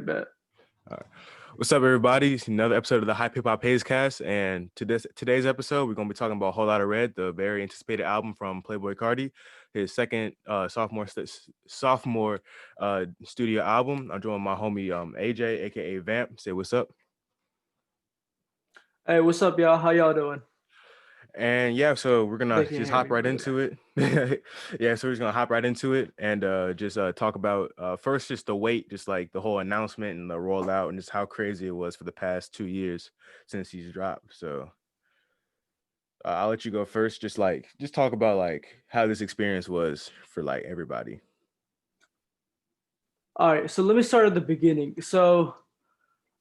Bet. All right. What's up, everybody? It's another episode of the Hype Hip Hop Hazecast, and today's episode, we're gonna be talking about a Whole Lotta Red, the very anticipated album from Playboi Carti, his second sophomore studio album. I'm joined with my homie AJ, aka Vamp. Say what's up. Hey, what's up, y'all? How y'all doing? And yeah, so we're gonna They can't just hear hop me, right by the into it. Yeah, so we're just gonna hop right into it and just talk about first just the wait, just like the whole announcement and the rollout, and just how crazy it was for the past 2 years since he's dropped. So I'll let you go first. Just talk about like how this experience was for like everybody. All right, so let me start at the beginning. So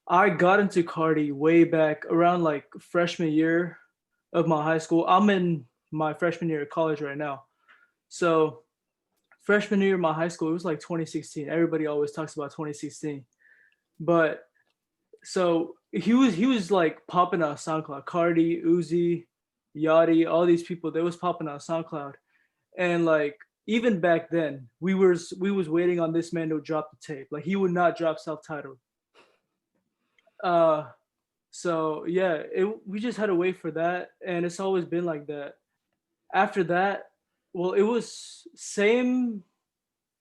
I got into Cardi way back around like freshman year of my high school. I'm in my freshman year of college right now. So freshman year of my high school, it was like 2016. Everybody always talks about 2016. But so he was like popping on SoundCloud. Cardi, Uzi, Yachty, all these people, they was popping on SoundCloud. And like even back then, we was waiting on this man to drop the tape. Like he would not drop self-titled. Uh so yeah, we just had to wait for that, and it's always been like that. After that, well, it was same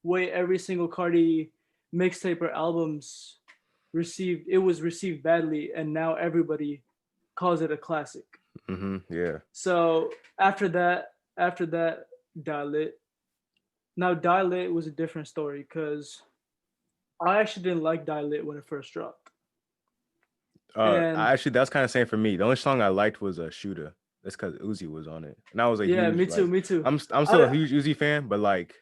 way every single Cardi mixtape or albums received. It was received badly, and now everybody calls it a classic. Yeah. So after that, Die Lit. Now Die Lit was a different story because I actually didn't like Die Lit when it first dropped. And Actually, that's kind of same for me. The only song I liked was a Shooter. That's because Uzi was on it, and I was a yeah, huge me too, like. me too. I'm still a I, huge Uzi fan, but like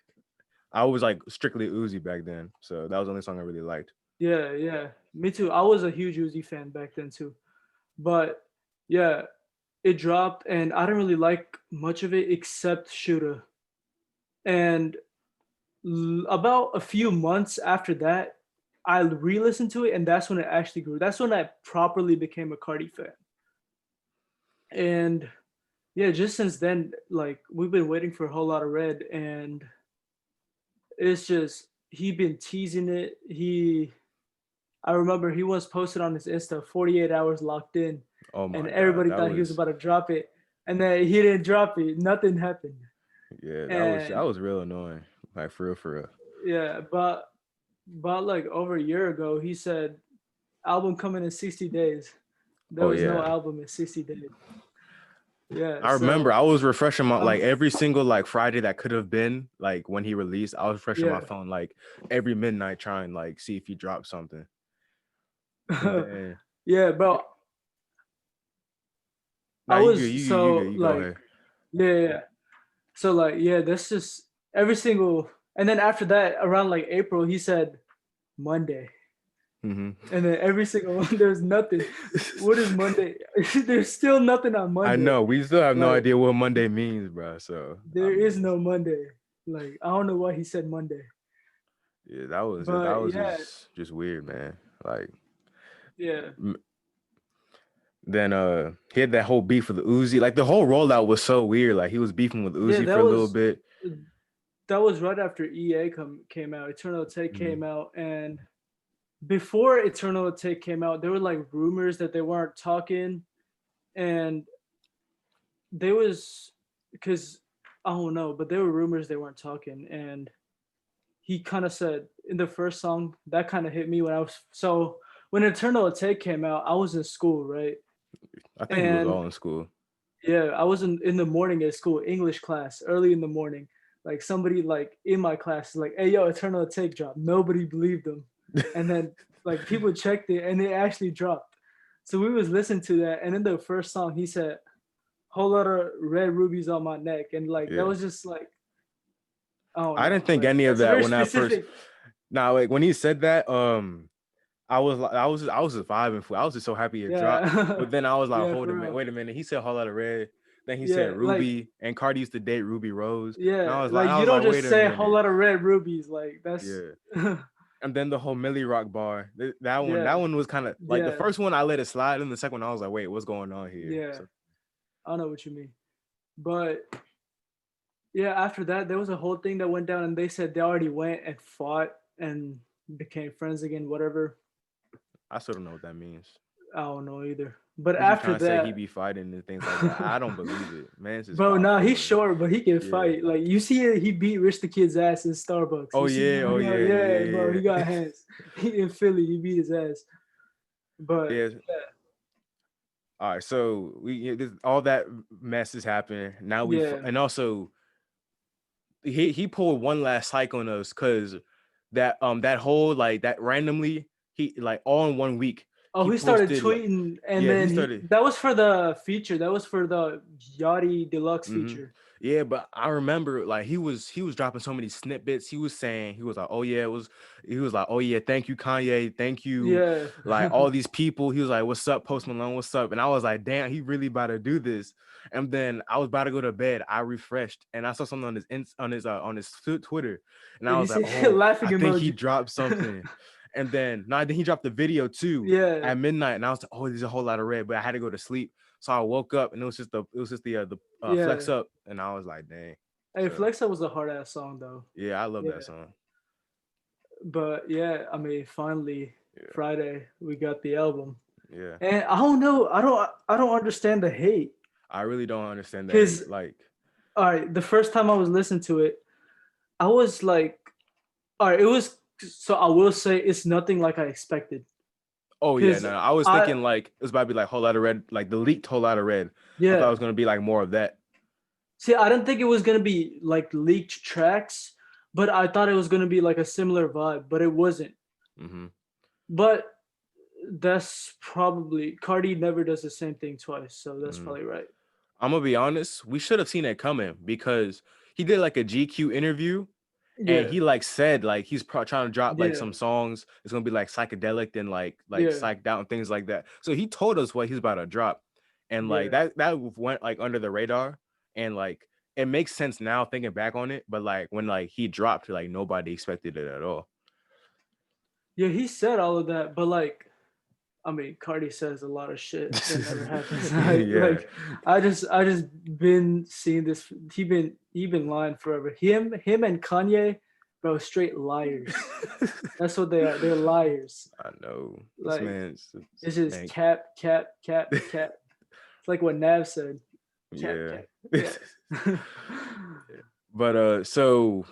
I was like strictly Uzi back then, so that was the only song I really liked. yeah, me too. I was a huge Uzi fan back then too. But yeah, it dropped and I didn't really like much of it except Shooter. And about a few months after that, I re-listened to it, and that's when it actually grew. That's when I properly became a Cardi fan. And yeah, just since then, like we've been waiting for a Whole Lot of Red, and it's just he been teasing it. I remember he once posted on his Insta 48 hours locked in, Oh and my god, everybody thought he was about to drop it, and then he didn't drop it. Nothing happened. that And was real annoying. Like for real, for real. yeah, but about like over a year ago, he said album coming in 60 days. There Oh was no yeah. album in 60 days. Yeah, I remember I so was refreshing my um like every single like Friday that could have been like when he released. I was refreshing my yeah. phone like every midnight trying like see if he dropped something. And then Yeah, bro. nah, I you good, was you good, so you go like ahead. yeah. So like yeah, that's just every single, and then after that around like April he said Monday. Mm-hmm. And then every single one there's nothing. What is Monday? There's still nothing on I Monday. know we still have no Like idea what Monday means, bro. So I there is mean, no Monday. Like I don't know why he said Monday. yeah, that But was yeah, just weird, man. Like yeah. then he had that whole beef with the Uzi. Like the whole rollout was so weird. Like he was beefing with Yeah, Uzi for a little bit. that was right after EA came out. Eternal Take Mhm. came out, and before Eternal Take came out, there were like rumors that they weren't talking, and there was because I don't know, but there were rumors they weren't talking, and he kind of said in the first song that kind of hit me when I was so when Eternal Take came out, I was in school, right? I think we was And all in school. yeah, I was in the morning at school, English class, early in the morning. Like somebody like in my class is like, "Hey, yo, Eternal Take drop." Nobody believed them, and then like people checked it and it actually dropped. So we was listening to that, and in the first song, he said, "Whole lot of red rubies on my neck," and like that Yeah. was just like, I don't I didn't know, think like any of that's a that very when I first. specific. Nah, like when he said that, I was just vibing for. I was just so happy it dropped. Yeah, But then I was like, yeah, hold a for minute, real. wait a minute. He said whole lot of red. Then he said Yeah, like Ruby, and Cardi used to date Ruby Rose. And yeah, I was like, like you don't wait just a say a whole minute. lot of red rubies. Like that's Yeah. And then the whole Millie Rock bar. That yeah, one was kind of like the yeah, first one I let it slide, and the second one I was like, wait, what's going on here? yeah. So I know what you mean. But yeah, after that, there was a whole thing that went down, and they said they already went and fought and became friends again, whatever. I still don't know what that means. I don't know either. But He keep after trying to say he that, be fighting and things like that. I don't believe it. Man's is bro, five nah, he's four. short, but he can Yeah. fight. Like you see it, he beat Rich the Kid's ass in Starbucks. Oh You see yeah. that Oh video? yeah. Yeah, bro, Yeah. he got Yeah. hands. He in Philly, he beat his ass. But Yeah. All right. So all that mess is happening now. yeah. And also he pulled one last hike on us because that whole like that randomly he like all in 1 week Oh, he he started posted like tweeting, and yeah he then started. that was for the feature. That was for the Yachty Deluxe hmm feature. Yeah, but I remember like he was dropping so many snippets. He was saying he was like, oh yeah, he was like, oh yeah, thank you Kanye, thank you, Yeah. like all these people. He was like, what's up, Post Malone, what's up? And I was like, damn, he really about to do this. And then I was about to go to bed. I refreshed and I saw something on his Twitter, and I You was like, see oh, laughing I think he emoji. dropped something. And then no, then he dropped the video too Yeah. at midnight, and I was like, oh, there's a whole lot of red, but I had to go to sleep. So I woke up and it was just the Yeah. Flex Up, and I was like, dang. Hey, So Flex Up was a hard ass song though. yeah, I love Yeah. that song. But yeah, I mean, finally Yeah, Friday we got the album, yeah. and I don't know, I don't understand the hate. I really don't understand the Cause hate. Like, all right, the first time I was listening to it, I was like, all right, it was. So I will say it's nothing like I expected. oh yeah, Cause no, I was I thinking like it was about to be like whole lot of red, like the leaked whole lot of red. I thought it yeah. was gonna be like more of that. See, I didn't think it was gonna be like leaked tracks, but I thought it was gonna be like a similar vibe, but it wasn't. hmm But that's probably Cardi never does the same thing twice, so that's hmm probably right. I'm gonna be honest. We should have seen it coming because he did like a GQ interview. And Yeah, he like said like he's trying to drop like yeah, some songs. It's gonna be like psychedelic and like yeah, psyched out and things like that. So he told us what he's about to drop, and like yeah. that went like under the radar. And like it makes sense now thinking back on it. But like when like he dropped, like nobody expected it at all. Yeah, he said all of that, but like, I mean, Cardi says a lot of shit that never happens. like, Yeah, like, I just been seeing this. He been lying forever. Him and Kanye, bro, straight liars. That's what they are. They're liars. I know this Like, man's it's just man. cap, cap, cap, cap. It's like what Nav said. Cap, Yeah. cap. Yeah. But so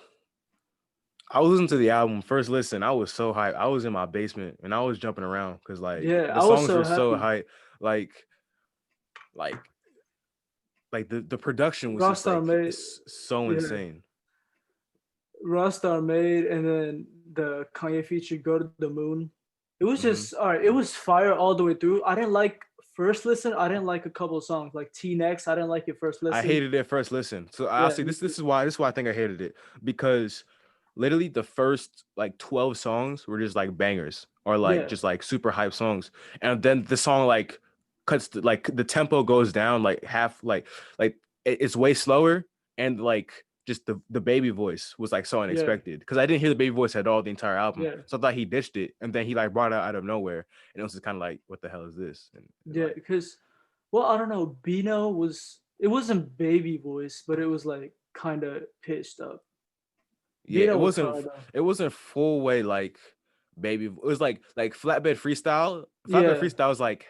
I was listening to the album first listen. I was so hyped. I was in my basement and I was jumping around because like Yeah, the I was songs so were so happy. hype. Like like the production was just Rostar like made, it's so yeah, insane. Rostar made, and then the Kanye feature "Go to the Moon." It was hmm just all right. It was fire all the way through. I didn't like first listen. I didn't like a couple of songs like T Next. I didn't like it first I listen. hated it first listen. So I'll Yeah, say me this too. this is why I think I hated it because literally the first like 12 songs were just like bangers or like Yeah, just like super hype songs. And then the song like like the tempo goes down like half like it's way slower and like just the baby voice was like so yeah, unexpected because I didn't hear the baby voice at all the entire album. yeah, So I thought he ditched it and then he like brought it out of nowhere and it was just kind of like what the hell is this? And yeah. like Because, well, I don't know. Bino was. It wasn't baby voice, but it was like kind of pitched up. yeah, Bino was hard though. it wasn't full way like baby. It was like flatbed freestyle. Flatbed Yeah, freestyle was like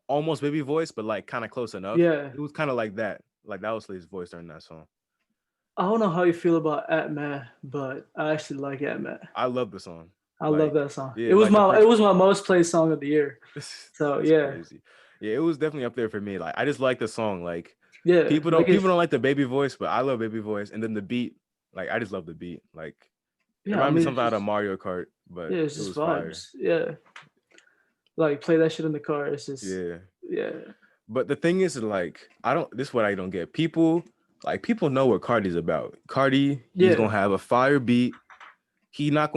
almost baby voice, but like kind of close enough. yeah. It was kind of like that. Like that was his voice during that song. I don't know how you feel about Atma, but I actually like Atma. I love the song. I love Like that song. It yeah, was like my it was my most played song of the year. So that's yeah, crazy. Yeah, it was definitely up there for me. Like I just like the song. Like yeah. Like people if don't like the baby voice, but I love baby voice. And then the beat, like I just love the beat. Like it yeah, I reminded me of mean it's something out of just Mario Kart, but yeah, it's it just was fire. vibes. Yeah, like play that shit in the car. It's just Yeah. yeah, But the thing is, like, I don't. This is what I don't get. People know what Cardi's about. Cardi, he's yeah, gonna have a fire beat. He's not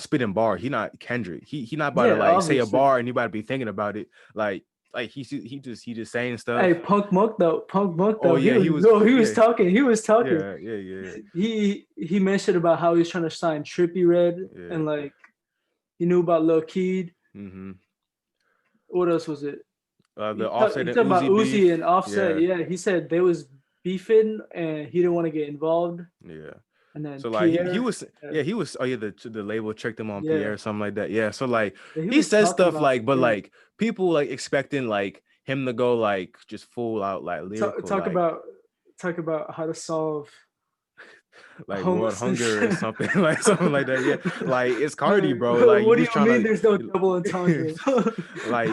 spitting bar. He not Kendrick. He not about to yeah. like say a Obviously. bar and he about to be thinking about it. Like he just saying Hey, stuff. Punk Monk Oh though. He yeah, was he was no, he was yeah talking. He was talking. yeah He mentioned about how he was trying to sign Trippy Red yeah. and like he knew about Lil Keed. Mm-hmm. What else was it? The Offset He and talked about Uzi Uzi beef. and Offset. Yeah Yeah, he said they was beefing and he didn't want to get involved. yeah. and then So like he Pierre. was he was the label tricked him on Pierre Yeah, or something like that. Yeah. So like yeah, he he was says talking stuff about like, but yeah. like people like expecting like him to go like just full out like Talk, lyrical talk about talk about how to solve like world homelessness. hunger or something like something like that. Yeah. Like it's Cardi, Like, bro. Like you what do just you trying mean there's no double to entendres? like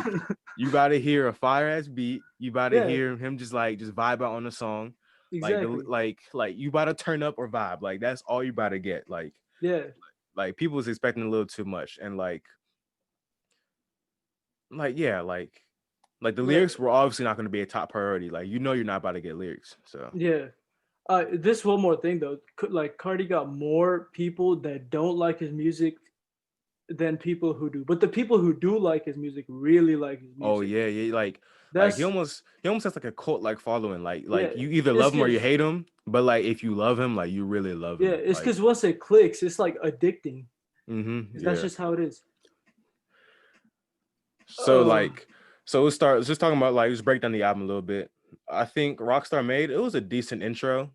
you about to hear a fire ass beat. You about to Yeah, hear him just like just vibe out on the song. Like the exactly. like you about to turn up or vibe. Like that's all you about to get. Yeah, Like people was expecting a little too much and yeah, like the like lyrics were obviously not going to be a top priority. Like you know you're not about to get lyrics. So yeah. This one more thing though. Like Cardi got more people that don't like his music than people who do. But the people who do like his music really like his oh music. yeah, yeah, like That's he almost has like a cult like following. yeah. Like you either It's love him or you cause hate him. But like if you love him, like you really love yeah, him. it's cause once it clicks, it's like addicting. 'Cause that's Yeah. just how it is. So Uh like so let's start just talking about like just break down the album a little bit. I think Rockstar Made it was a decent intro,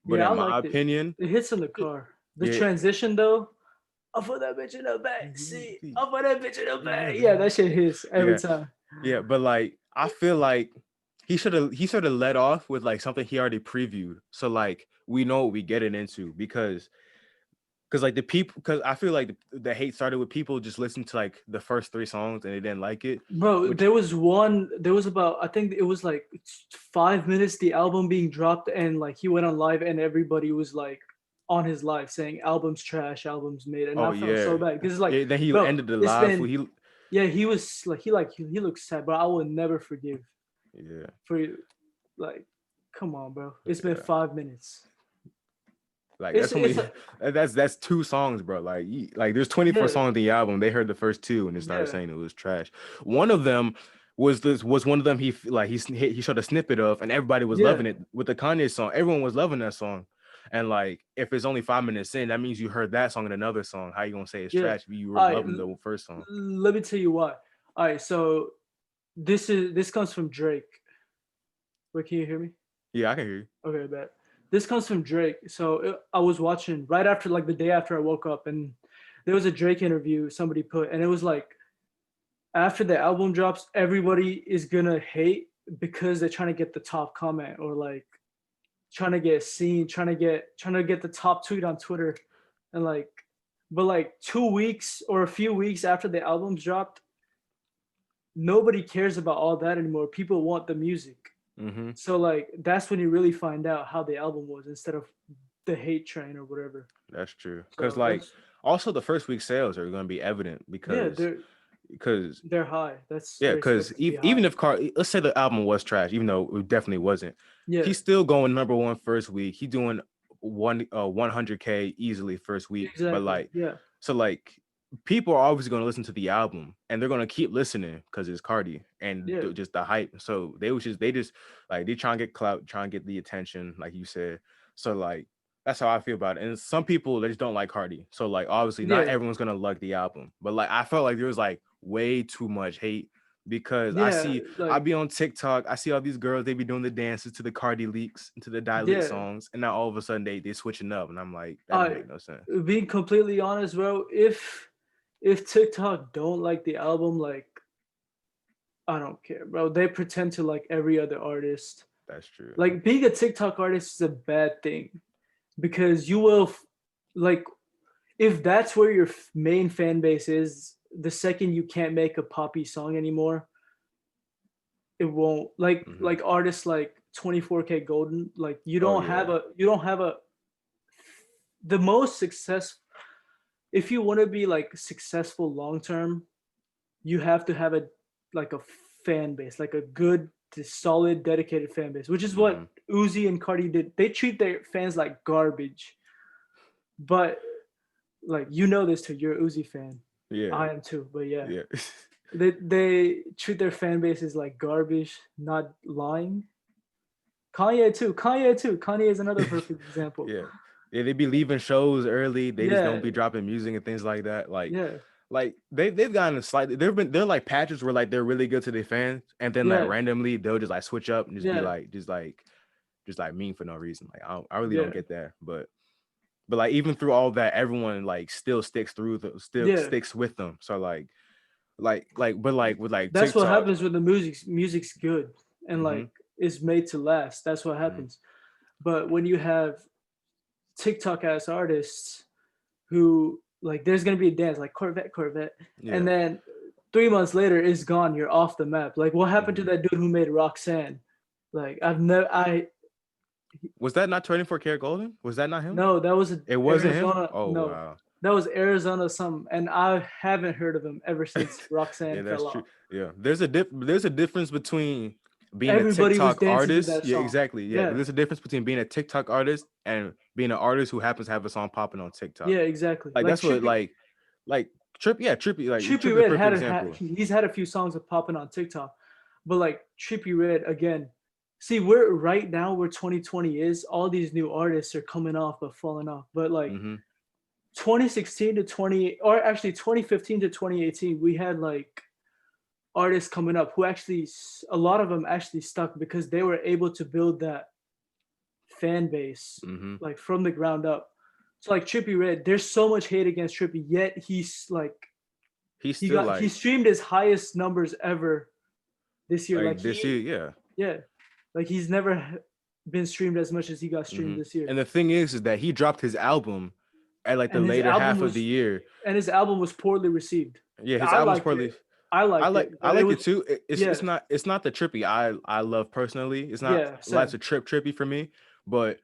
but yeah, I in my liked it. opinion, It hits in the it, car. The yeah. transition though, I put that bitch in the back seat. I put that bitch in the back. Yeah, that shit hits every Yeah, time. yeah, but like I feel like he should have led off with like something he already previewed, so like we know what we getting into because like the people because I feel like the hate started with people just listening to like the first three songs and they didn't like it, Bro, which there was about, I think it was like 5 minutes, the album being dropped, and like he went on live and everybody was like on his live saying album's trash, album's made. And oh I felt yeah, so bad because it's like, yeah. Then he bro, ended the it's live. been, yeah, he was like, he looks sad, but I will never forgive Yeah, for you. Like, come on, bro. It's been yeah. 5 minutes. Like It's, that's it's, only that's two songs, bro. Like like there's 24 yeah, songs in the album. They heard the first two and they started yeah, saying it was trash. One of them was one of them he showed a snippet of and everybody was yeah, loving it with the Kanye song. Everyone was loving that song. And like if it's only 5 minutes in, that means you heard that song in another song. How you gonna say it's yeah. trash if you were All right, loving the first song? let me tell you why. All right, so this comes from Drake. Wait, can you hear me? Yeah, I can hear you. Okay, bet. This comes from Drake. So I was watching right after, like the day after I woke up, and there was a Drake interview somebody put, and it was like after the album drops, everybody is gonna hate because they're trying to get the top comment or like trying to get seen, trying to get the top tweet on Twitter, and like, but like 2 weeks or a few weeks after the album's dropped, nobody cares about all that anymore. People want the music. Mm-hmm. So like that's when you really find out how the album was instead of the hate train or whatever. That's true. Because So like that's also the first week sales are gonna be evident yeah, because they're high. That's yeah, they're because expected to be high. even if let's say the album was trash, even though it definitely wasn't, Yeah, he's still going number one first week. He doing 100K easily first week. But exactly. like, Yeah, so like, people are obviously going to listen to the album and they're going to keep listening because it's Cardi and yeah, just the hype. So they just like they try and get clout, try and get the attention, like you said. So like. That's how I feel about it. And some people they just don't like Cardi. So like obviously not yeah, everyone's gonna like the album. But like I felt like there was like way too much hate because yeah. I Like be on TikTok, I see all these girls, they be doing the dances to the Cardi leaks, to the Dilate yeah. songs, and now all of a sudden they switching up, and I'm like, that don't I make no sense. being completely honest, bro. If TikTok don't like the album, like I don't care, bro. They pretend to like every other artist. That's true. Like being a TikTok artist is a bad thing because you will like if that's where your main fan base is, the second you can't make a poppy song anymore, it won't Hmm. like artists like 24K Golden, like Oh yeah. you don't have a the most success if you want to be like successful long term, you have to have a like a fan base, like a good solid dedicated fan base, which is Hmm. what Uzi and Cardi did. They treat their fans like garbage. But like you know this too, you're an Uzi fan. Yeah. I am too, but yeah. Yeah. They treat their fan bases like garbage, not lying. Kanye too. Kanye too. Kanye is another perfect example. Yeah. Yeah, they be leaving shows early. They just Yeah, don't be dropping music and things like that. yeah, Like they've gotten slightly. They're like patches where like they're really good to their fans, and then like yeah, randomly they'll just like switch up and just be yeah, like just like mean for no reason. Like I really don't yeah. get that. But but like even through all that, everyone like still sticks through the still Yeah, sticks with them. So but like with like that's what TikTok. happens when the music's good and Hmm. like is made to last. That's what Hmm. happens. But when you have TikTok ass artists who like there's gonna be a dance like Corvette, and Yeah. then 3 months later it's gone. You're off the map. Like what happened to Hmm. that dude who made Roxanne? Like I've never I Was that not 24 Karat Golden? Was that not him? no that was It wasn't him. Arizona Oh no wow. that was Arizona something, and I haven't heard of him ever since Yeah, Roxanne that's fell true. off. Yeah, there's a difference between being a Everybody was TikTok dancing to artist. that Yeah, song. exactly. Yeah, but Yeah, there's a difference between being a TikTok artist and being an artist who happens to have a song popping on TikTok. yeah, exactly. Like Like that's what Trippy like Trippy, like Trippy Trippy, a Red perfect had example. he's had a few songs that popping on TikTok, but like Trippy Red again. See, we're right now where 2020 is. All these new artists are coming off but falling off. But like Hmm. 2016 to 20, or actually 2015 to 2018, we had like artists coming up who actually a lot of them actually stuck because they were able to build that fan base Hmm. like from the ground up. So like Trippy Red, there's so much hate against Trippy, yet he's like He's still he streamed his highest numbers ever this year. Like like this year, he yeah. yeah, like he's never been streamed as much as he got streamed Hmm. this year. And the thing is that he dropped his album at like the And his later album half of the was year. poorly received. Yeah, his I album's liked it. probably I liked it, I but it like it was too. yeah, It's not the trippy I love personally. It's not yeah, lots same. of trippy for me, but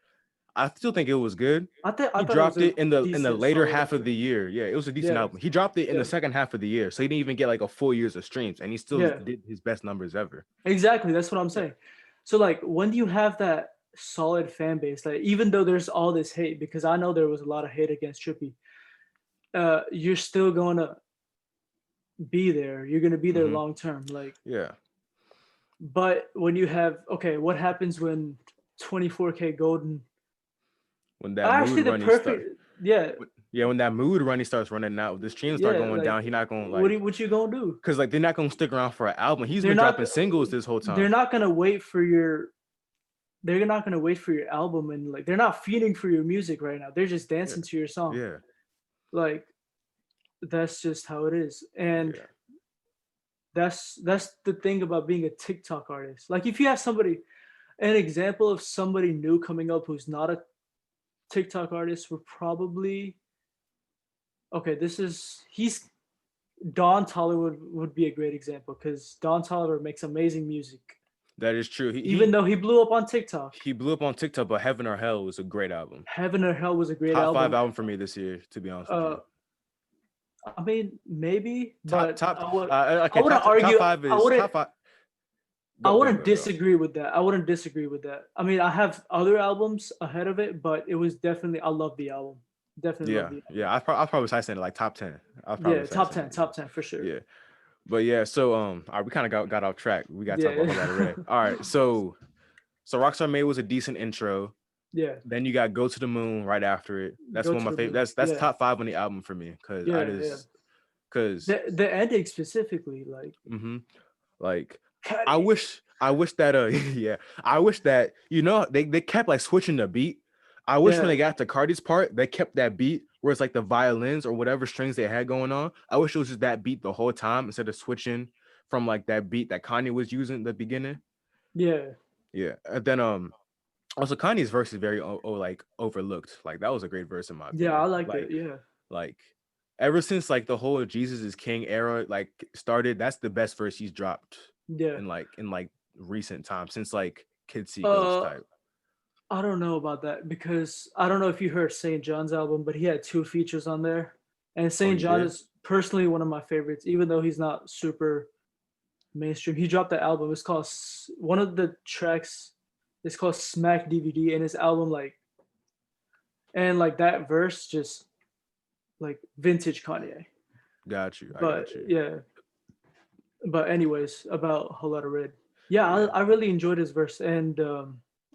I still think it was good. I He thought it was dropped a it in the decent, later solid half of effort. the year. Yeah, it was a decent Yeah, album. He dropped it in the yeah, second half of the year, so he didn't even get like a full year's of streams, and he still yeah. did his best numbers ever. Exactly. That's what I'm Yeah. saying. So like when you have that solid fan base, like even though there's all this hate, because I know there was a lot of hate against Trippy, you're still gonna be there. You're gonna be there Hmm. long term. Like, Yeah. but when you have okay, what happens when 24K Golden? When that mood Actually, the running start, perfect yeah, yeah, when that mood running starts running out, the streams start yeah. going Like, down. He not gonna what like, what you gonna do? cause like they're not gonna stick around for an album. He's They're been not dropping singles this whole they're time. not gonna wait for your they're not gonna wait for your album, and like they're not feeding for your music right now. They're just Yeah. dancing to your song. Yeah. Like that's just how it is. And Yeah. that's the thing about being a TikTok artist. Like if you have somebody an example of somebody new coming up who's not a TikTok artist would probably okay, this is he's Don Tolliver would be a great example because Don Tolliver makes amazing music. That is true. Even though he blew up on TikTok. He blew up on TikTok, but Heaven or Hell was a great album. Heaven or Hell was a great Top five album. album for me this year, to be honest with Uh you. I mean maybe, Top but top I okay, wouldn't top argue five I is wouldn't top five. I Go, go, wouldn't go, go. disagree with that. I wouldn't disagree with that. I mean, I have other albums ahead of it, but it was definitely I love the album. Definitely love Yeah, the yeah. album. I'll probably say like top 10. I'll Yeah, probably say top 10 for sure. yeah. But yeah, so all right, we kind of got off track. We gotta talk about a whole lot of Yeah. red. All right, so Rockstar May was a decent intro. Yeah. Then you got Go to the Moon right after it. That's Go one of to my the favorite. moon. That's Yeah. top 5 on the album for me because I Yeah, yeah. just because The ending specifically, like like cut I it. wish that yeah, I wish that they kept like switching the beat. I wish when Yeah. they got to Cardi's part, they kept that beat where it's like the violins or whatever strings they had going on. I wish it was just that beat the whole time instead of switching from like that beat that Kanye was using at the beginning. Yeah. Yeah. And then also Kanye's verse is very like overlooked. Like that was a great verse in my Yeah, opinion. I liked it. Yeah. Like ever since like the whole Jesus is King era like started, that's the best verse he's dropped Yeah. in like recent times since like Kid See Ghost Uh type. I don't know about that because I don't know if you heard St. John's album, but he had 2 features on there. And Oh, St. he John did? is personally one of my favorites, even though he's not super mainstream. He dropped the album. It's called one of the tracks is called Smack DVD, and his album like that verse just like vintage Kanye. Got you. I But got you. yeah. But anyways, about Whole Lotta Red. Yeah, Yeah. I really enjoyed his verse, and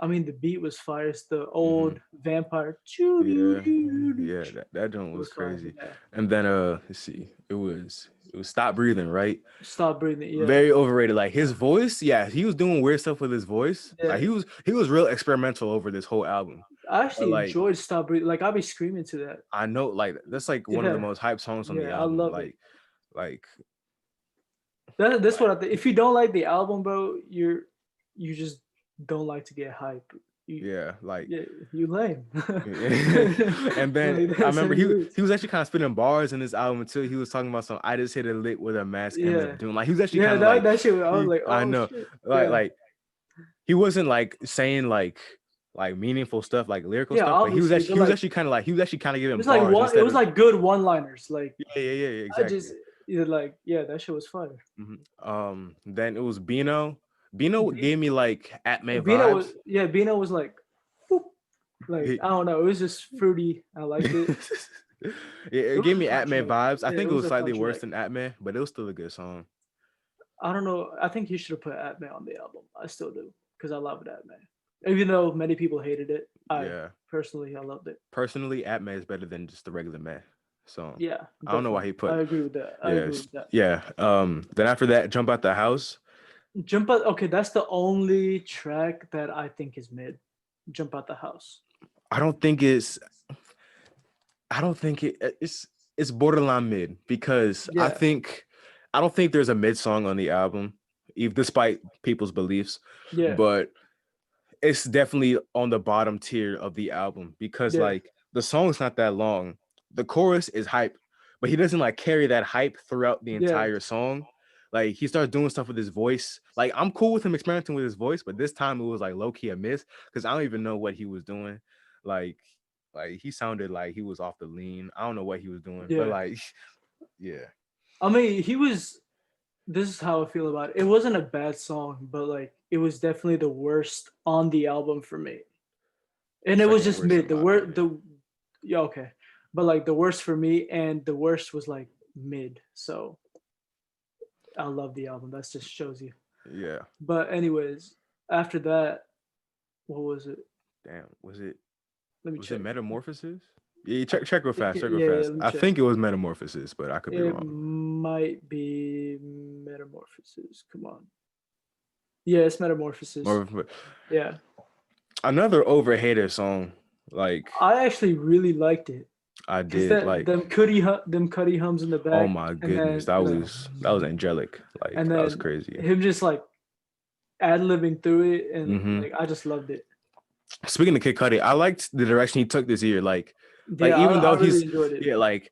I mean the beat was fire. It's the old vampire. Yeah. Yeah, that joint was Was fire. crazy. Yeah. And then let's see. It was Stop Breathing, right? Stop breathing. Yeah. Very overrated. Like his voice, yeah, he was doing weird stuff with his voice. Yeah. Like he was real experimental over this whole album. I But actually like enjoyed Stop Breathing. Like I'll be screaming to that. I know like that's like one of the Yeah, most hyped songs on the yeah, I album. love it. Like That's what I think. If you don't like the album, bro, you just don't like to get hype. You yeah, like yeah, you lame. and then Like I that's how remember it is. he was actually kind of spitting bars in this album too. He was talking about some I just hit a lick with a mask and the Yeah, doom. Like he was actually yeah. kind of like That shit. I was like, I oh know shit. like Yeah, like he wasn't like saying like meaningful stuff like lyrical yeah. stuff, but Obviously, but he was like actually kind of like he was actually kind of it giving was like bars one. It instead was of like good one-liners. Like yeah I exactly. just either like yeah, that shit was fire. Then it was Bino. Bino B- gave me like Atme Bino was vibes. Bino was like, whoop, like He, I don't know. It was just fruity. I liked it. yeah, It it was gave a me fun Atme track. vibes. I Yeah, it think it was was a fun slightly track. worse than Atme, but it was still a good song. I don't know. I think he should have put Atman on the album. I still do because I loved Atman. Even though many people hated it, I Yeah. personally I loved it. Personally, Atme is better than just the regular man. So Yeah, I don't know why definitely. he I put agree with that. I agree yes. with that. Yeah. Then after that, Jump Out the House. Jump out. Okay, that's the only track that I think is mid. Jump out the house. I don't think it's I don't think it's borderline mid because Yeah, I don't think there's a mid song on the album, even despite people's beliefs, yeah, but it's definitely on the bottom tier of the album because yeah, like the song's not that long. The chorus is hype, but he doesn't like carry that hype throughout the yeah, entire song. Like he starts doing stuff with his voice. Like I'm cool with him experimenting with his voice, but this time it was like low key a miss because I don't even know what he was doing. Like like he sounded like he was off the lean. I don't know what he was doing, but yeah. like yeah, I mean, he was. This is how I feel about it. It wasn't a bad song, but like it was definitely the worst on the album for me. And it was second just worst in mid. The my word opinion. the yeah okay, but like the worst for me, and the worst was like mid. So I love the album. That just shows you. Yeah. But anyways, after that, what was it? Damn. Let me Was it check. Metamorphosis? Yeah, check real fast. Check real Yeah, fast. let me I check. think it was Metamorphosis, but I could be It wrong. might be Metamorphosis. Come on. Yeah, it's Metamorphosis. Or Yeah, another overhated song. Like I actually really liked it I because did. Like them Cuddy hums in the oh back, my and goodness, then that was angelic. Like and that was then crazy. him just like ad libbing through it, and hmm like I just loved it. Speaking of Kid Cudi, I liked the direction he took this year. Like Yeah, even though I really he's enjoyed it. yeah, like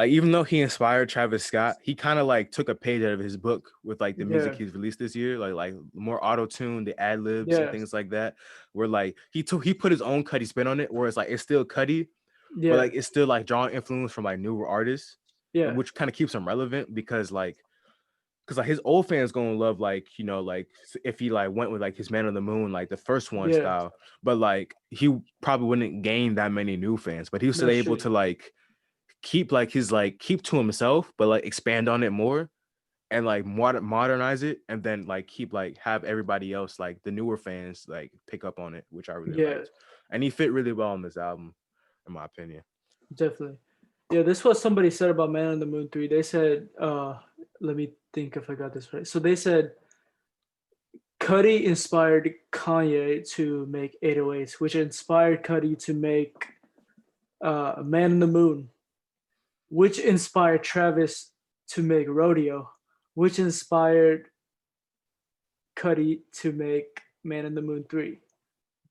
even though he inspired Travis Scott, he kind of like took a page out of his book with like the music Yeah, he's released this year, like more auto tune, the ad libs and yeah, things like that. Where like he put his own Cudi spin on it, where it's like it's still Cudi, but yeah, like it's still like drawing influence from like newer artists, yeah, which kind of keeps him relevant because like his old fans gonna love like like if he like went with like his Man on the Moon like the first one yeah. style, but like he probably wouldn't gain that many new fans, but he was still That's able true. to like keep to himself, but like expand on it more and like modernize it, and then like keep like have everybody else like the newer fans like pick up on it, which I really Yeah, liked, and he fit really well on this album, in my opinion. definitely. Yeah, this was somebody said about Man on the Moon 3. They said, let me think if I got this right. So they said Cuddy inspired Kanye to make 808s, which inspired Cuddy to make Man on the Moon, which inspired Travis to make Rodeo, which inspired Cuddy to make Man on the Moon 3.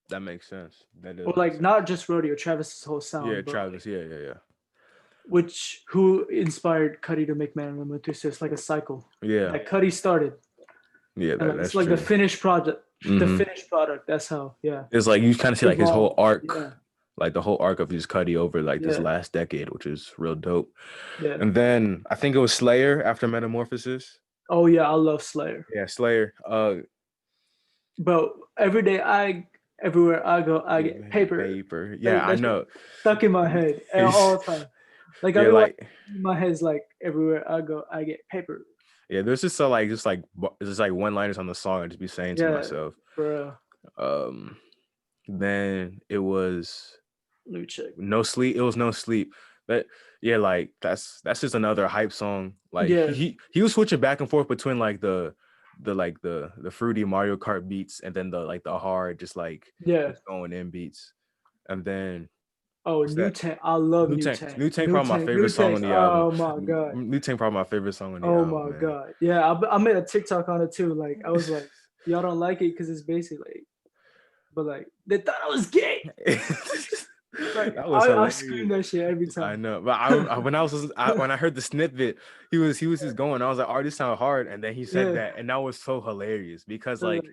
That makes sense. That Or does make like sense. not just Rodeo, Travis's whole Yeah, sound, but like Travis. Yeah. which who inspired Cuddy to make Man on the Moon 3. So it's like a cycle Yeah, that Cuddy started. yeah, And like that's it's like the true. finished project. The hmm finished product. That's how, yeah. It's like you kind of see like his whole Evolved. arc, Yeah. like the whole arc of his Cuddy over like this Yeah. last decade, which is real dope. Yeah. And then I think it was Slayer after Metamorphosis. Oh yeah, I love Slayer. Yeah, Slayer. But everywhere I go, I get paper. Paper. Yeah, Like I that shit know. stuck in my head all the time. Like Yeah, everywhere like my head's like everywhere I go, I get paper. yeah. There's just so like just like one liners on the song I just be saying to Yeah, myself. bro. Um, then it was Let me check. No Sleep. It was No Sleep. But yeah, like that's just another hype song. Like Yeah, he was switching back and forth between like the fruity Mario Kart beats and then the like the hard just like yeah, just going in beats. And then Oh, what's New that? Tank. I love New New Tank. Tank. New Tank New probably my Tank. New favorite song Tank. on the album. Oh my god. New Tank probably my favorite song on the Oh album, my man. god. Yeah, I made a TikTok on it too. Like I was like, y'all don't like it because it's basically, but like they thought I was gay. Like That was I scream hilarious. that shit every I time. know, but when I was when I heard the snippet, he was just going. I was like, "Oh, this sounds hard," and then he said Yeah. that, and that was so hilarious because So, like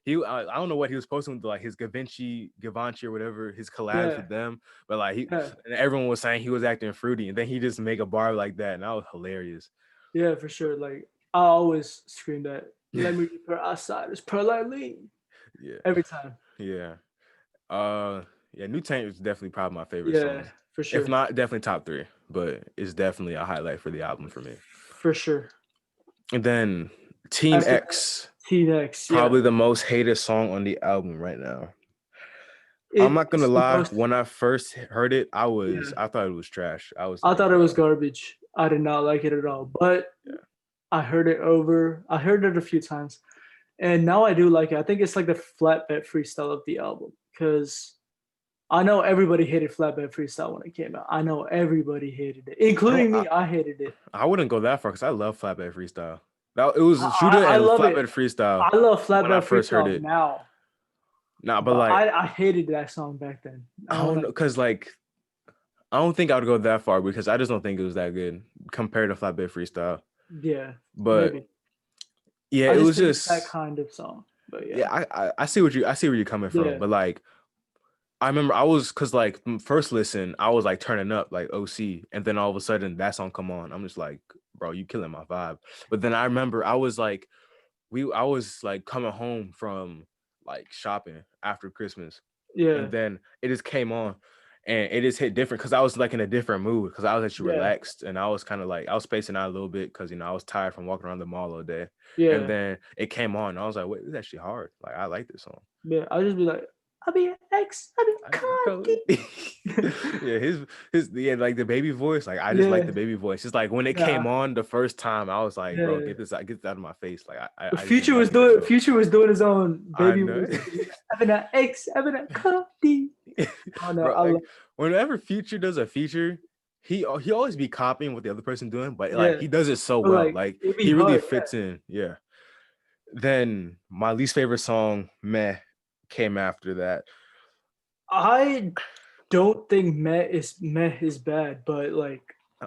like, I don't know what he was posting with like his Givenchy or whatever his collabs yeah. with them, but like Yeah. and everyone was saying he was acting fruity, and then he just make a bar like that, and that was hilarious. Yeah, for sure. Like I always scream that. Let me read per outside. It's per like lean. Yeah, Every time. yeah. Uh, yeah. New Tank is definitely probably my favorite Yeah, song. for If sure. not, definitely top 3, but it's definitely a highlight for the album for me. For sure. And then Team After that, X. T-Nex, yeah. Probably the most hated song on the album right now. I'm not gonna It's the lie. most When I first heard it, yeah. I thought it was trash. I was I like, thought it was bro, garbage. I did not like it at all. But yeah. I heard it a few times. And now I do like it. I think it's like the flatbed freestyle of the album. Because I know everybody hated flatbed freestyle when it came out. I know everybody hated it. I don't. Including me, I hated it. I wouldn't go that far because I love flatbed freestyle. It was Shooter I and love it. flatbed freestyle I love when I flatbed first heard freestyle it. now. Nah, but But like I hated that song back then. I I don't don't know. know because like I don't think I would go that far because I just don't think it was that good compared to flatbed freestyle. Yeah, But maybe. yeah, I it just was think it's that just kind of song. But yeah. yeah. I see where you're coming from, Yeah. but like I remember I was because like first listen, I was like turning up like OC, and then all of a sudden that song come on. I'm just like, bro, you killing my vibe. But then I remember I was like coming home from like shopping after Christmas, Yeah. and then it just came on, and it just hit different because I was like in a different mood because I was actually Yeah. relaxed and I was kind of like I was spacing out a little bit because I was tired from walking around the mall all day, and Yeah. then it came on. And I was like, wait, this is actually hard. Like I like this song. Yeah. I'll just be like, I'll be an ex, I'll I be mean, cocky. yeah, his yeah, like the baby voice. Like I just like Yeah. the baby voice. It's like when it Yeah. came on the first time, I was like, bro, Yeah. get this out of my face. Like I just Future didn't was like it at doing all. Future was doing his own I baby know, voice. I've been an ex, I've been a cocky. I don't know. bro. I Like love whenever Future does a feature, he always be copying what the other person doing, but like yeah. he does it so But well. like Like it'd be he really hard. fits in. Yeah. Then my least favorite song, Meh, came after that. I don't think Meh is bad, but like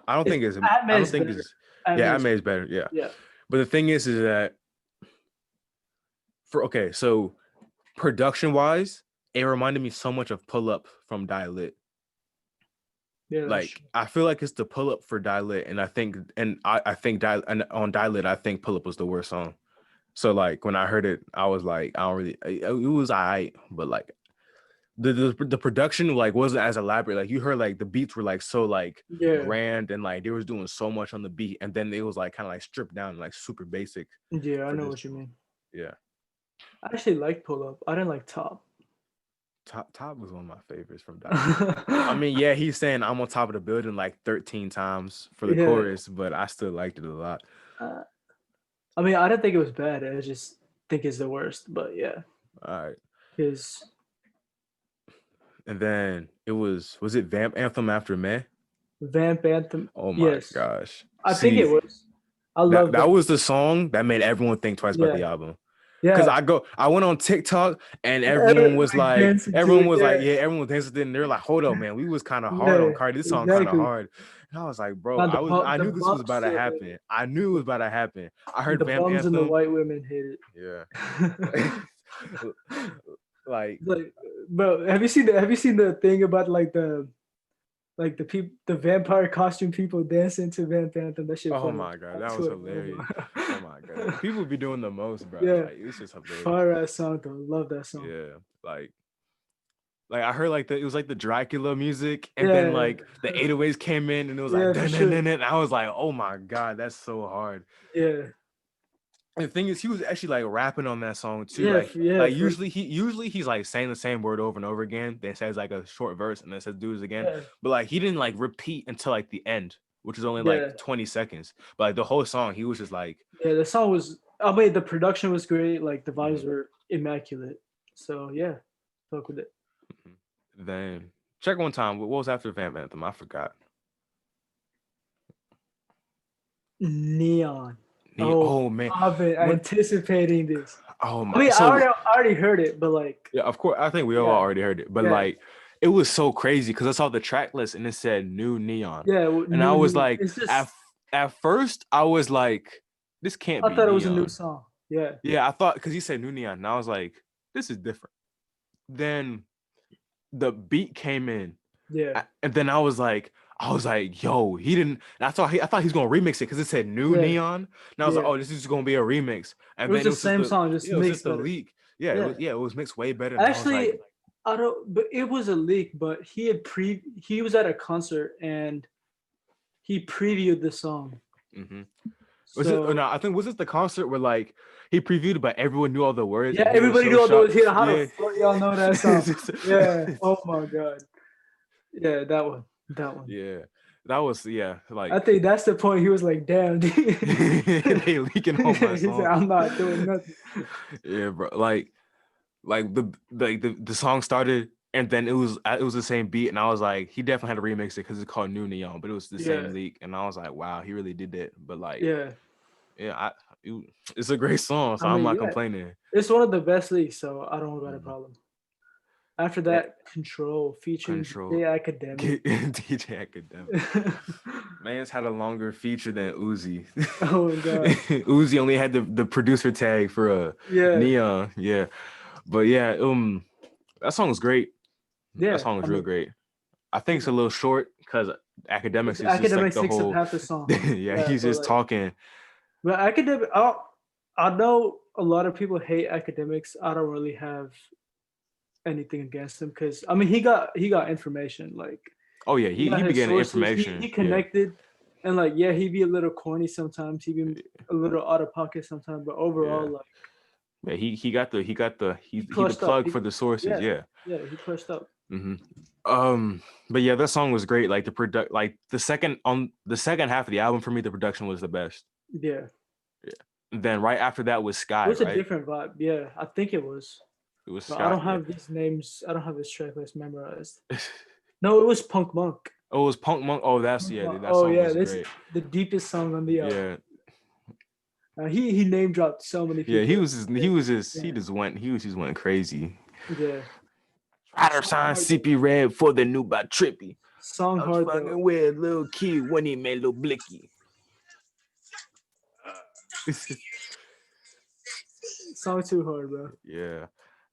I don't it's think it's Atme I don't is think better. it's Atme yeah, I is made is better. Yeah. yeah. But the thing is that so production wise, it reminded me so much of Pull Up from Die Lit. Yeah, that's Like true. I feel like it's the Pull Up for Die Lit, and I think and on Die Lit, I think Pull Up was the worst song. So like when I heard it, I was like, I don't really. It was alright, but like the production like wasn't as elaborate. Like you heard like the beats were like so like Yeah. grand and like they was doing so much on the beat, and then it was like kind of like stripped down, like super basic Yeah, I for know this. what you mean. Yeah. I actually like Pull Up. I didn't like Top. Top was one of my favorites from Die Lit. I mean, yeah, he's saying I'm on top of the building like 13 times for the Yeah. chorus, but I still liked it a lot. Uh, I mean, I didn't think it was bad. I just think it's the worst. But yeah, All right. because And then was it Vamp Anthem after Meh? Vamp Anthem. Oh my Yes, gosh. I think it See, was. I love that Vamp. was the song that made everyone think twice about Yeah, the album. Cause yeah. I went on TikTok and Like dancing to it. Yeah, everyone was dancing to it, and they're like, hold up, man, we was kind of hard yeah. on Cardi. This song kind of Exactly. hard. And I was like, bro, Now I the knew this was bumps about to still hit happen. I knew it was about to happen. I it. heard The Vamp bums and the Anthem. white women hit Yeah. it. Like, Like, bro, have you seen the thing about the vampire costume people dancing to Vamp Anthem? That shit oh funny. my god, On that was Twitter. hilarious. Oh my god. People be doing the most, bro. Yeah, Like it's just hilarious. fire ass song though. Love that song. Yeah. Like I heard like it was like the Dracula music, and then Yeah, like the 808s came in, and it was like yeah, for dun, dun, sure. dun, dun. I was like, oh my god, that's so hard. Yeah, And the thing is, he was actually like rapping on that song too. yeah, Like usually he's like saying the same word over and over again. Then says like a short verse and then says do this again. yeah, But like he didn't like repeat until like the end, which was only yeah, like 20 seconds. But like the whole song, he was just like, yeah. The song was. I mean, the production was great. Like the vibes mhm, were immaculate. So yeah, fuck with it. mhm. Then Check one time. What was after Vamp Anthem? I forgot. Neon. Oh, Oh man. I've been When anticipating this. oh I my mean, so I already heard it, but like, yeah, of course. I think we all yeah, already heard it, but yeah, like it was so crazy because I saw the track list and it said New Neon, yeah. and I New was Neon. like, It's just. at first I was like, this can't I be thought it was a new Neon. song. Yeah, Yeah, I thought because he said New Neon, and I was like, this is different. Then the beat came in, yeah, and then I was like, yo, he didn't. And I thought he was gonna remix it because it said New yeah, Neon, and I was like, yeah. oh, this is gonna be a remix, It and was then it the was just same song, just it was just mixed the better. leak. Yeah. It was mixed way better, and I was Actually, like, I don't. But it was a leak. But he was at a concert and he previewed the song. mm-hmm. Was it? Or So no, I think was this the concert where like he previewed it, but everyone knew all the words, yeah, and he was everybody so knew all those. shocked. Here, how the Yeah, fuck y'all know that song? Yeah. Oh my god. Yeah, that one. That one. yeah, that was I like think that's the point. He was like, "Damn, dude." they leaking all my He said, songs. "I'm not doing nothing." Yeah, bro. The song started and then it was the same beat and I was like he definitely had to remix it because it's called New Neon, but it was the Yeah, same leak and I was like wow he really did that. But like yeah. yeah, it's a great song, I so I'm mean, not yeah, complaining. it's one of the best leagues, so I don't got a Mhm. problem. After Yeah, that, Control featuring Control DJ Academic. DJ Academic. Man's had a longer feature than Uzi. Oh my god. Uzi only had the producer tag for Yeah, Neon. Yeah. But yeah, that song was great. That yeah. song I was real mean, great. I think yeah. it's a little short because It's academics is just like Academic the takes up whole half the song. yeah, Yeah, he's but just like, talking. but Academic, I know a lot of people hate Academics. I don't really have anything against him because I mean he got information, like Oh yeah, he got he his began sources. information. He Yeah. connected, and like yeah, he'd be a little corny sometimes. He'd be a little out of pocket sometimes, but overall, Yeah. like Yeah, he he the clutched up. plug for the sources. Yeah, Yeah. yeah, he clutched up. hmm but yeah, that song was great. Like the second half of the album for me, the production was the best. Yeah, Yeah. And then right after that was it Sky, was a right? different vibe. Yeah, I think it was. It was But I Sky. don't Yeah. have these names. I don't have this track list memorized. No, it was Punk Monk. Oh, it was Punk Monk. Oh, that's Punk yeah, Monk. dude, that Oh song yeah, was this great. the deepest song on the album. Yeah. He name dropped so many Yeah, people. he Yeah, just went crazy. yeah. Rider Song sign hard though. CP Red for the new by Trippy. Song I was hard though. fucking with Lil Key when he made Lil Blicky. Song too hard, bro. Yeah.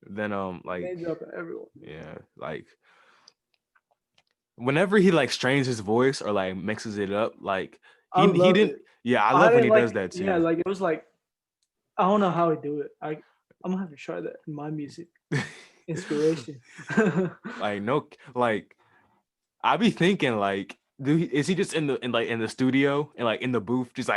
Then like Name dropping everyone. yeah, like whenever he like strains his voice or like mixes it up, like I he love didn't it. yeah, I I love when didn't he does like. that Yeah, too. like it was like I don't know how he do it. I'm gonna have to try that in my music. Inspiration. Like no like I be thinking like is he just in the studio and like in the booth just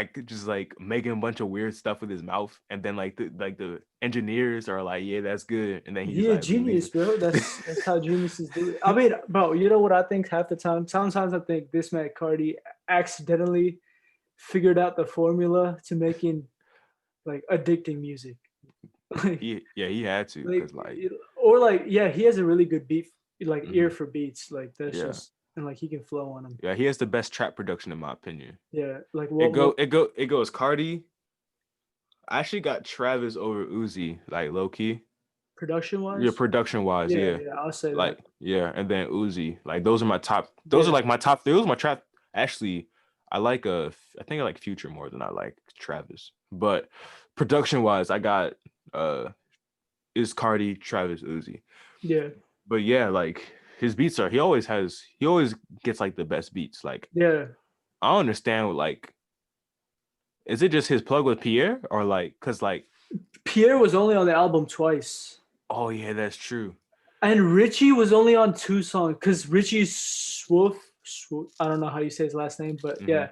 like making a bunch of weird stuff with his mouth and then like the engineers are like yeah that's good and then he just He a like releases. genius, bro. That's how geniuses do it. I mean, bro, you know what I think half the time? Sometimes I think this man Cardi accidentally figured out the formula to making like addicting music. like, He had to because like or like, yeah, he has a really good beat, like ear mhm, for beats. Like that's yeah just and like he can flow on them. yeah he has the best trap production in my opinion. Yeah, like what It goes Cardi. I actually got Travis over Uzi like low key. production Yeah, wise? production wise, Yeah, yeah. yeah, I'll say that. Like yeah, and then Uzi. Like those are my top. Those are Yeah, like my top. Those are my trap. Actually, I like I think I like Future more than I like Travis. But production wise, I got is Cardi, Travis, Uzi. yeah, But yeah, like his beats are. He always gets like the best beats. Like yeah. I don't understand. Like, is it just his plug with Pierre or like because like Pierre was only on the album twice. oh yeah, that's true. And Richie was only on two songs because Richie Swoof, I don't know how you say his last name, but hmm yeah,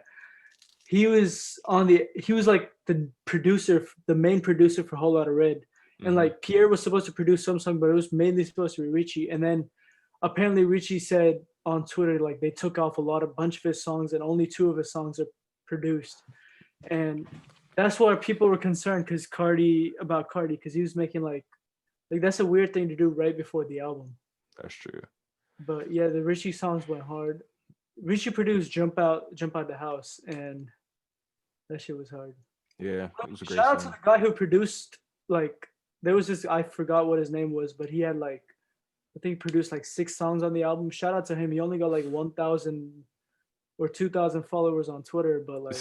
he was like the producer, the main producer for Whole Lotta Red. And hmm like Pierre was supposed to produce some song, but it was mainly supposed to be Richie. And then apparently Richie said on Twitter, like they took off a bunch of his songs and only two of his songs are produced. And that's why people were concerned because Cardi, because he was making like that's a weird thing to do right before the album. That's true. But yeah, the Richie songs went hard. Richie produced Jump Out the House," and that shit was hard. Yeah, it was a great Shout out to song. the guy who produced like there was this I forgot what his name was, but he had like I think he produced like 6 songs on the album. Shout out to him. He only got like 1,000 or 2,000 followers on Twitter, but like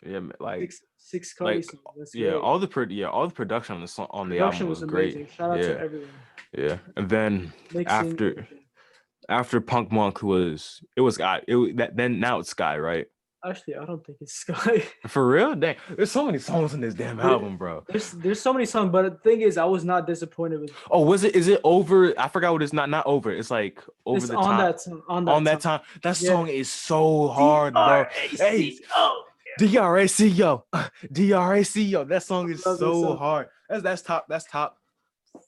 Yeah, like six Cardi like songs. That's yeah, great. all the production on the song on the album Production was was great. amazing. Shout out to Yeah, everyone. yeah. And then Mixing after everything. after Punk Monk was it was Sky. Then now it's Sky, right? Actually, I don't think it's Sky. For real? Dang, there's so many songs in this damn album, bro. There's so many songs, but the thing is, I was not disappointed with. Oh, is it over? I forgot what it's not over. It's like over It's the on top. that song. On On that that song. time, that Yeah. song is so D hard, bro. R A Hey, C O. DRACO, DRACO. That song is Love that so song. hard. That's top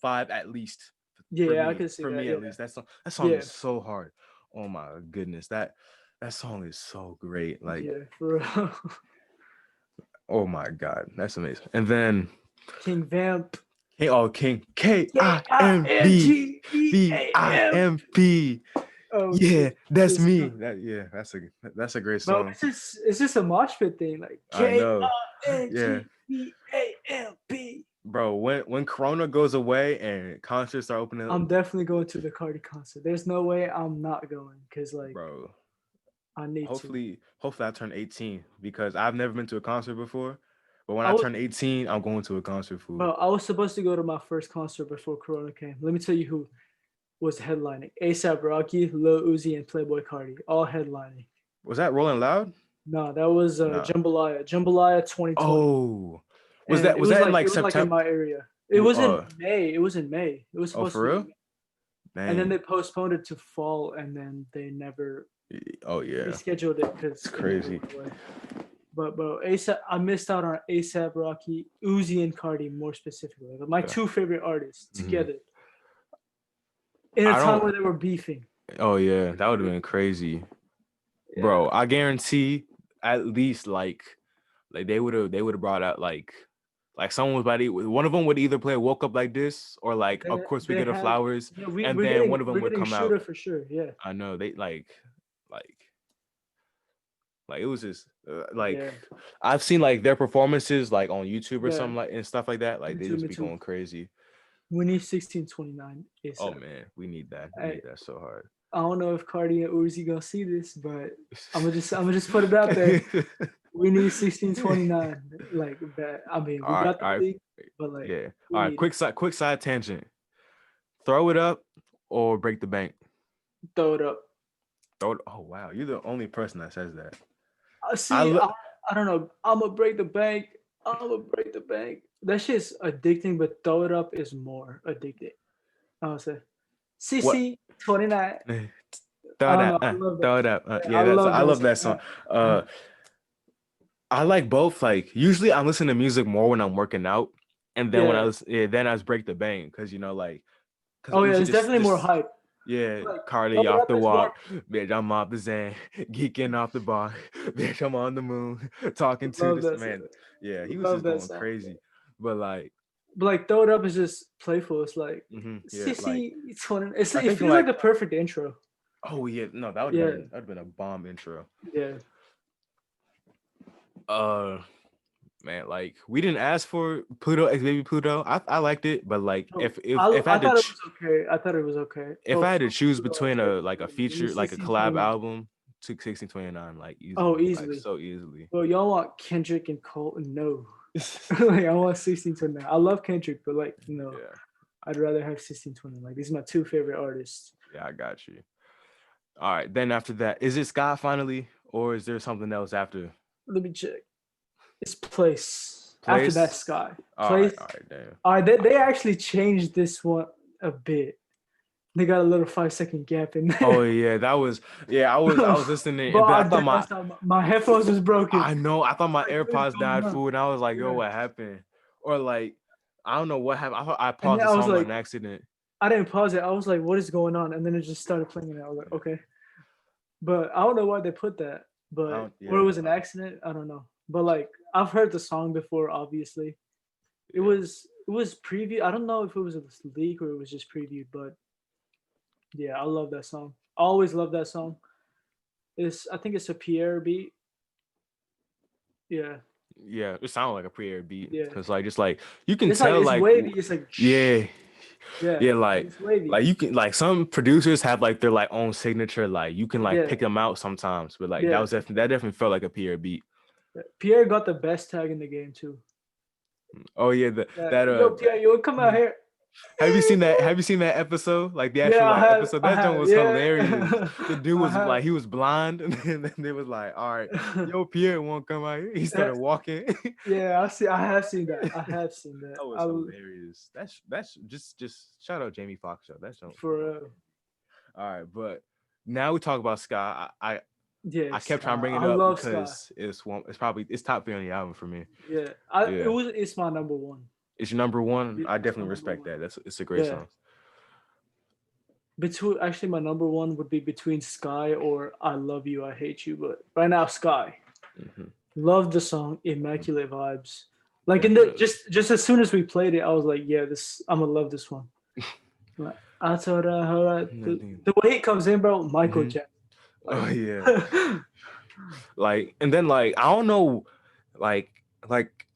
5 at least for Yeah, I me. can see For that. me Yeah. at least. That song Yeah. is so hard. Oh my goodness. That song is so great. Like, Yeah, for real. oh my God. That's amazing. And then King Vamp. King KIMB KINGVAMP. VIMP. Oh Yeah, shit. that's This me. That's a great bro, song. it's just a mosh pit thing. Like I know. Yeah. KINGVAMP. Bro, when Corona goes away and concerts are opening up, I'm definitely going to the Cardi concert. There's no way I'm not going because like bro, I need to. hopefully I turn 18 because I've never been to a concert before. But when I I was turn 18, I'm going to a concert, fool. bro, I was supposed to go to my first concert before Corona came. Let me tell you who was headlining: ASAP Rocky, Lil Uzi, and Playboy Cardi, all headlining. Was that Rolling Loud? No, that was No. Jambalaya 2020, Oh, and was that in like it was like in September? my area. It It was was in May. It was in May. It was supposed for to be, real? in May. And then Dang. they postponed it to fall, and then they never Oh yeah. rescheduled it because It's crazy. But bro, ASAP, I missed out on ASAP Rocky, Uzi, and Cardi more specifically. My two favorite artists together in a I time don't. where they were beefing. Oh yeah, that would have been crazy, Yeah. bro. I guarantee at least like they would have brought out like someone was about to, one of them would either play Woke Up Like This or like Of Course We They Get Her had, Flowers, yeah, and then one of them we're would getting come out. Shooter for sure. Yeah. I know they like it was just like Yeah. I've seen like their performances like on YouTube or Yeah. something like and stuff like that. Like Me they too, just me be too. going crazy. We need 1629 ASAP. Oh man, we need that. We need that so hard. I don't know if Cardi and Uzi gonna see this, but I'm gonna just put it out there. We need 1629. Like that. I mean, we got the league, but like yeah. All right, quick side tangent. Throw it up or break the bank. Throw it up. Oh wow, you're the only person that says that. I don't know. I'm gonna break the bank. That shit's addicting, but throw it up is more addicting. I would say. CC 29. Throw it up. I love that song. I like both. Like usually I'm listening to music more when I'm working out, and then when I just break the bank because like. Oh yeah, it's definitely more hype. Yeah, Cardi off the walk, bitch. I'm off the Zan, geeking off the bar, bitch. I'm on the moon, talking to this man. Yeah, he was just going crazy, but throw it up is just playful. It's like, CC, it feels like the perfect intro. Oh yeah, no, that would have been a bomb intro. Yeah. Man, like we didn't ask for Pluto X Baby Pluto. I liked it, but like if I thought it was okay. I thought it was okay. If I had to choose between a feature like a collab album to 1629, like easily, easily, like, so easily. Well, y'all want Kendrick and Cole? No, like I want 1629. I love Kendrick, but like no, I'd rather have 1629. Like these are my two favorite artists. Yeah, I got you. All right, then after that, is it Sky finally, or is there something else after? Let me check. It's Place. After that, Sky. Place. All right, damn. All right, they actually changed this one a bit. They got a little 5-second gap in there. Oh yeah, I was listening, and I thought my headphones was broken. I know. I thought my AirPods died, fool, and I was like, "Yo, what happened?" Or like, I don't know what happened. I thought I paused the song on accident. I didn't pause it. I was like, "What is going on?" And then it just started playing, and I was like, "Okay." But I don't know why they put that. But or it was an accident. I don't know. But like, I've heard the song before. Obviously, it was previewed. I don't know if it was a leak or it was just previewed, but Yeah, I love that song. I always love that song. I think it's a Pierre beat. Yeah, Yeah, it sounded like a pre-air beat yeah. because like just like you can It's like tell it's like wavy. It's like yeah, yeah, yeah, it's wavy. like you can like some producers have like their like own signature, like you can like Yeah, pick them out sometimes, but like yeah. that definitely felt like a Pierre beat. Yeah. Pierre got the best tag in the game too. Oh yeah, Yo, Pierre, you wanna come out here? have you seen that? Have you seen that episode? Like the actual Yeah, like episode? I That joint have, was hilarious. yeah, The dude I was have. like he was blind, and then they was like, all right, yo, Pierre won't come out here. He started walking. Yeah, I have seen that. I have seen that. That was I will hilarious. That's just shout out Jamie Foxx show. That's for all right, but now we talk about Sky. I yes. kept trying to bring it I up love Sky. because it's probably it's top 3 on the album for me. Yeah, Yeah, it's my number one. it's your number one. I It's my definitely number respect one. that. It's a great Yeah, song. between actually my number one would be between Sky or I Love You, I Hate You, but right now Sky. Hmm. Love the song, Immaculate Vibes. Like in the Definitely. just as soon as we played it, I was like, yeah, this I'm gonna love this one. Like, I told her, the way it comes in, bro, Michael Hmm. Jackson. Oh Like, yeah. Like and then like I don't know, like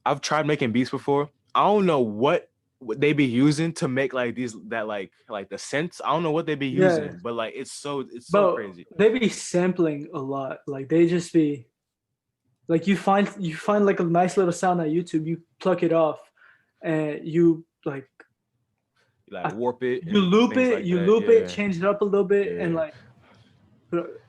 I've tried making beats before. I don't know what they be using to make like these that like the synths. I don't know what they be yeah, using, but like it's so but crazy. they be sampling a lot. Like they just be like you find like a nice little sound on YouTube, you pluck it off, and you like Like warp it you and loop things it, like that. Yeah, change it up a little bit, and yeah. like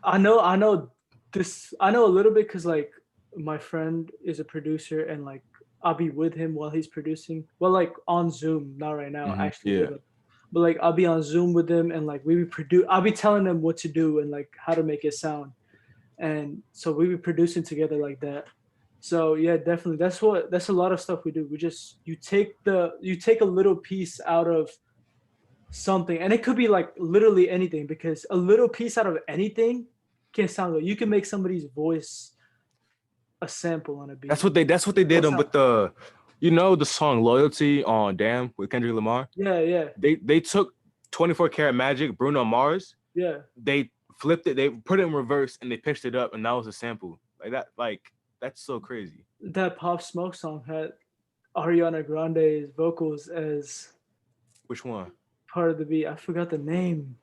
I know this. I know a little bit because like my friend is a producer, and like I'll be with him while he's producing. Well, like on Zoom, not right now, Hmm. actually with Yeah, him. But like I'll be on Zoom with him, and like we be produce. I'll be telling him what to do and like how to make it sound, and so we be producing together like that. So yeah, definitely. That's a lot of stuff we do. We just you take a little piece out of something, and it could be like literally anything because a little piece out of anything can sound good. You can make somebody's voice a sample on a beat. that's what they It'll did sound with the the song Loyalty on Damn with Kendrick Lamar. yeah, yeah, They took 24 Karat Magic, Bruno Mars, yeah. they flipped it, they put it in reverse and they pitched it up and that was a sample. Like that's so crazy. That Pop Smoke song had Ariana Grande's vocals as Which one? part of the beat. I forgot the name,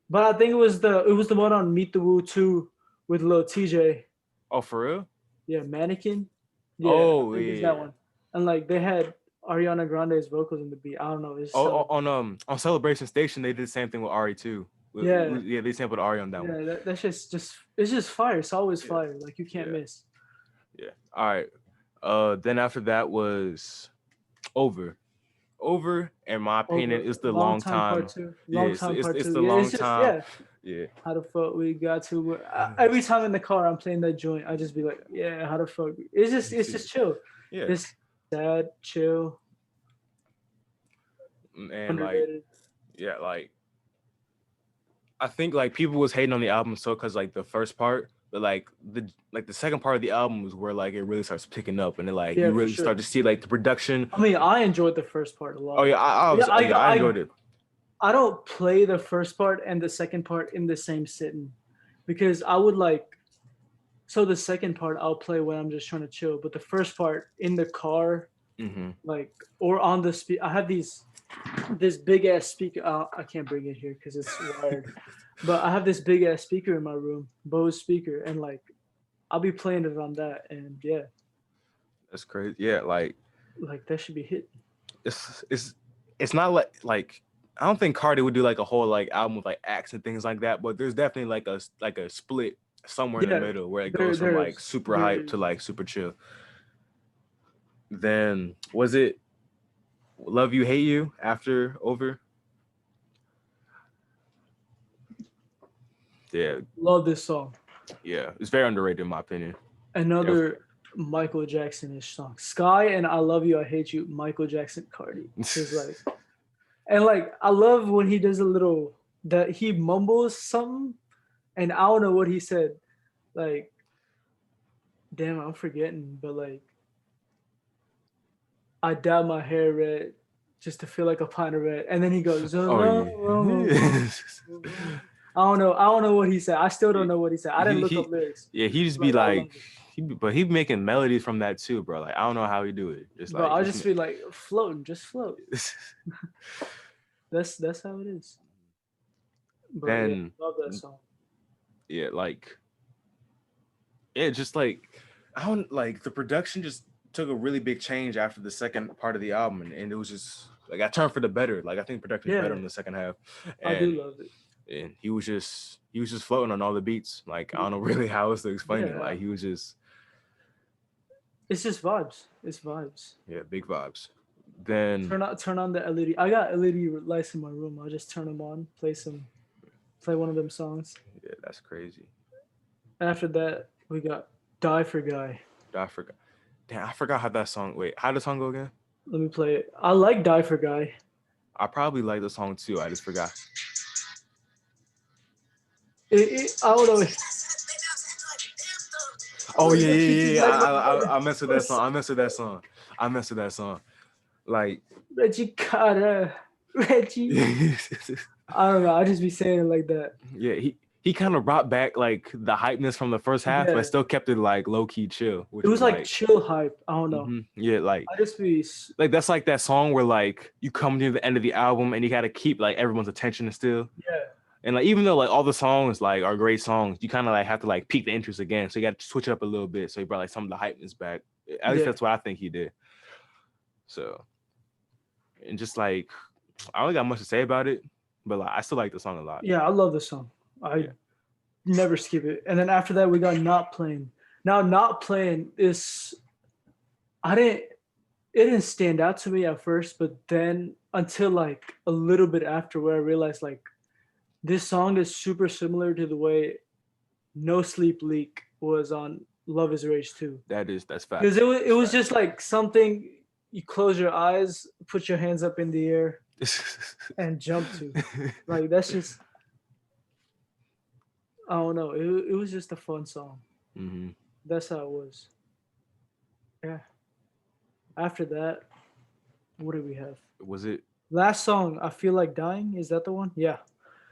but I think it was the one on Meet the Woo 2 with Lil TJ. Oh, for real? Yeah, Mannequin. Yeah, I Oh think it's that yeah. one. And like they had Ariana Grande's vocals in the beat. I don't know. It's so On Celebration Station they did the same thing with Ari too. yeah. Yeah, they sampled Ari on that one. Yeah, that's just it's just fire. It's always Yeah, fire. Like you can't yeah, miss. yeah. All right. Then after that was Over. Over, in my opinion, Over is the long long time part time. two. Yeah, Long time part it's two. the Yeah, long it's just time. yeah. Yeah. How the fuck we got to every time in the car I'm playing that joint, I just be like, yeah, how the fuck it's just chill. Yeah. It's sad, chill, And like underrated. yeah, like I think like people was hating on the album so because like the first part, but the second part of the album is where like it really starts picking up and then like Yeah, you for really start sure. to see like the production. I mean, I enjoyed the first part a Oh lot. yeah, Yeah, I enjoyed it. I don't play the first part and the second part in the same sitting because I would like so the second part I'll play when I'm just trying to chill, but the first part in the car, Mm-hmm. like or on the speak, I have this big ass speaker. I can't bring it here because it's wired, but I have this big ass speaker in my room, Bose speaker, and like I'll be playing it on that, and yeah, That's crazy. Yeah, like that should be hit. it's not like I don't think Cardi would do like a whole like album with like acts and things like that, but there's definitely like a split somewhere in the Yeah, middle where it goes from like super there hype is. to like super chill. Then was it Love You Hate You after Over? Yeah, Love this song. yeah, it's very underrated in my opinion. Yeah, Another Michael Jackson-ish song. Sky and I Love You, I Hate You, Michael Jackson Cardi. Is like and like I love when he does a little that he mumbles something and I don't know what he said. Like, damn, I'm forgetting, but like I dye my hair red. just to feel like a pint of red. And then he goes, Oh yeah. I don't know what he said. I still don't know what he said. I didn't look up he lyrics. yeah, he just But be I love like, it. but he making melodies from that too, bro. Like I don't know how he do it. Just Bro, like I just feel like floating, just float. That's how it is. But yeah, then love that song. yeah, like just like I don't like the production just took a really big change after the second part of the album, and it was just like I turned for the better. Like I think the production is better in the second half, I do and love it. and he was just floating on all the beats. Like I don't know really how else to explain it. Like he was just it's just vibes. It's vibes. Yeah, big vibes. Then turn on the LED. I got LED lights in my room. I'll just turn them on, play one of them songs. Yeah, that's crazy. After that, we got Die for Guy. I forgot. Damn, I forgot how that song. Wait, how did the song go again? Let me play it. I like Die for Guy. I probably like the song too. I just forgot. I don't know. Oh yeah. I messed with that song. I messed with that song. Like Reggie Carter. Reggie. I don't know. I just be saying it like that. Yeah, he kind of brought back like the hypeness from the first half, but still kept it like low key chill. It was like chill hype. I don't know. Yeah, like I just be like that's like that song where like you come near the end of the album and you got to keep like everyone's attention still. Yeah. And like even though like all the songs like are great songs, you kind of like have to like pique the interest again. So you got to switch it up a little bit. So he brought like some of the hypeness back. At least that's what I think he did. So and just like I don't got much to say about it, but like I still like the song a lot. Yeah, I love the song. I never skip it. And then after that, we got Not Playing. Now, Not Playing is it didn't stand out to me at first, but then until like a little bit after, where I realized like this song is super similar to the way No Sleep Leak was on Love Is Rage 2. That's fact. Because it was just like something you close your eyes, put your hands up in the air, and jump to. Like that's just, I don't know. It was just a fun song. Mm-hmm. That's how it was. Yeah. After that, what do we have? Was it last song? I Feel Like Dying. Is that the one? Yeah.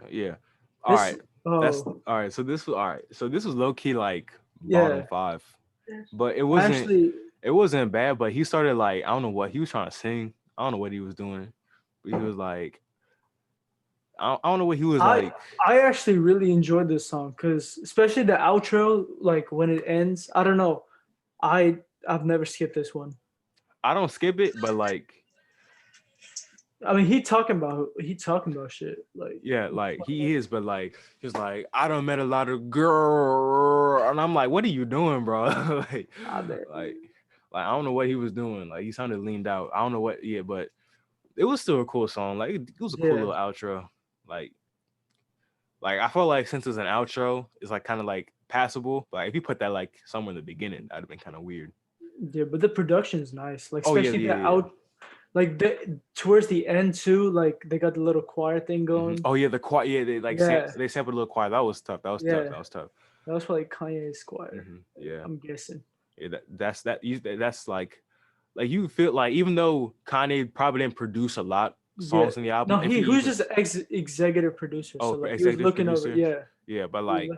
Yeah. All right. That's Oh, all right. So this was all right. So this was low key like bottom 5, but it wasn't actually, it wasn't bad. But he started like I don't know what he was trying to sing. I don't know what he was doing, but he was like I don't know what he was like. I actually really enjoyed this song because especially the outro, like when it ends. I don't know. I've never skipped this one. I don't skip it, but like I mean, he talking about shit. Like yeah, like he is, but like he's like I done met a lot of girl, and I'm like, what are you doing, bro? like I don't know what he was doing. Like he sounded leaned out. I don't know what. Yeah, but it was still a cool song. Like it was a cool little outro. Like I felt like since it's an outro, it's like kind of like passable. But if you put that like somewhere in the beginning, that'd have been kind of weird. Yeah, but the production is nice. Like especially like towards the end too. Like they got the little choir thing going. Mm-hmm. Oh yeah, the choir. Yeah, they like they sampled a little choir. That was tough. That was tough. That was probably Kanye's choir. Mm-hmm. Yeah, I'm guessing. Yeah, that's like you feel like even though Kanye probably didn't produce a lot songs in the album. No, he was just executive producer. Oh, so like, executive he was looking producer. over. Yeah, but like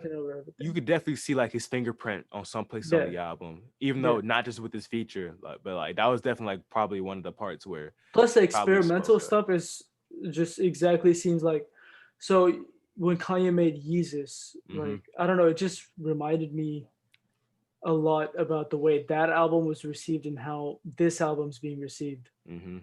you could definitely see like his fingerprint on some places on the album, even though not just with this feature, but like that was definitely like probably one of the parts where. Plus, the experimental stuff is just exactly seems like. So when Kanye made Yeezus, like I don't know, it just reminded me a lot about the way that album was received and how this album's being received. Mm-hmm.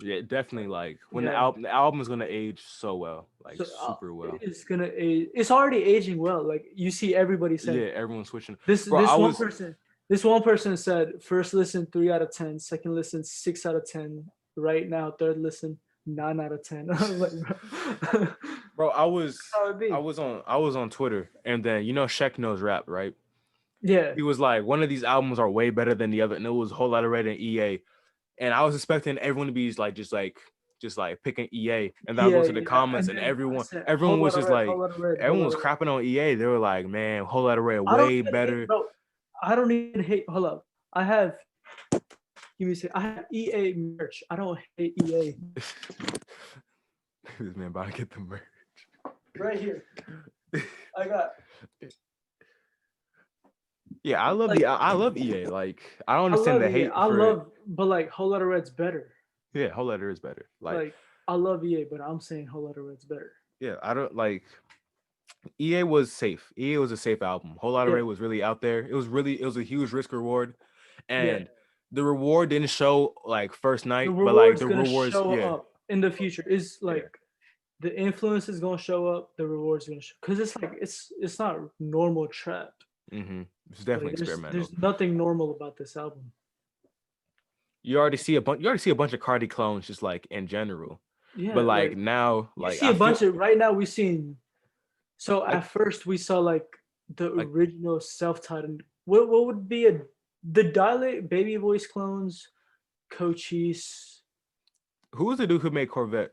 Yeah, definitely. Like when the album is gonna age so well, like super well. It's gonna age. It's already aging well. Like you see everybody saying. Yeah, everyone's switching. This one person said first listen 3 out of 10, second listen 6 out of 10. Right now, third listen 9 out of 10. I was like, bro, I was on Twitter, and then Sheck knows rap, right? Yeah. He was like, one of these albums are way better than the other, and it was a whole lot of Red and EA. And I was expecting everyone to be like just picking EA, and then I go to the comments, and everyone was just like, everyone was crapping on EA. They were like, man, Whole Lotta Red way better. I don't even hate. Hold up, I have Give me a second. I have EA merch. I don't hate EA. This man about to get the merch. Right here. I got. Yeah, I love Like, I love EA. Like, I don't I understand love the EA. hate I for it. love, but like Whole Lotta Red's better. Yeah, Whole Letter is better. Like I love EA, but I'm saying Whole Lotta Red's better. Yeah, I don't like. EA was safe. EA was a safe album. Whole Lotta Yeah. Red was really out there. It was a huge risk reward, Yeah. and the reward didn't show like first The night, but like reward's the gonna rewards, show yeah, up in the future. Is yeah. like the influence is gonna show up. The rewards gonna show because it's like it's not normal trap. It's definitely Like experimental. there's nothing normal about this album. You already see a bunch. You already see a bunch of Cardi clones, just like in general. Yeah, But like like now, you like see I a feel bunch of right now. We seen so like at first we saw like the like original self-titled. What would be the Dilate Baby Voice clones, Cochise. who was the dude who made Corvette?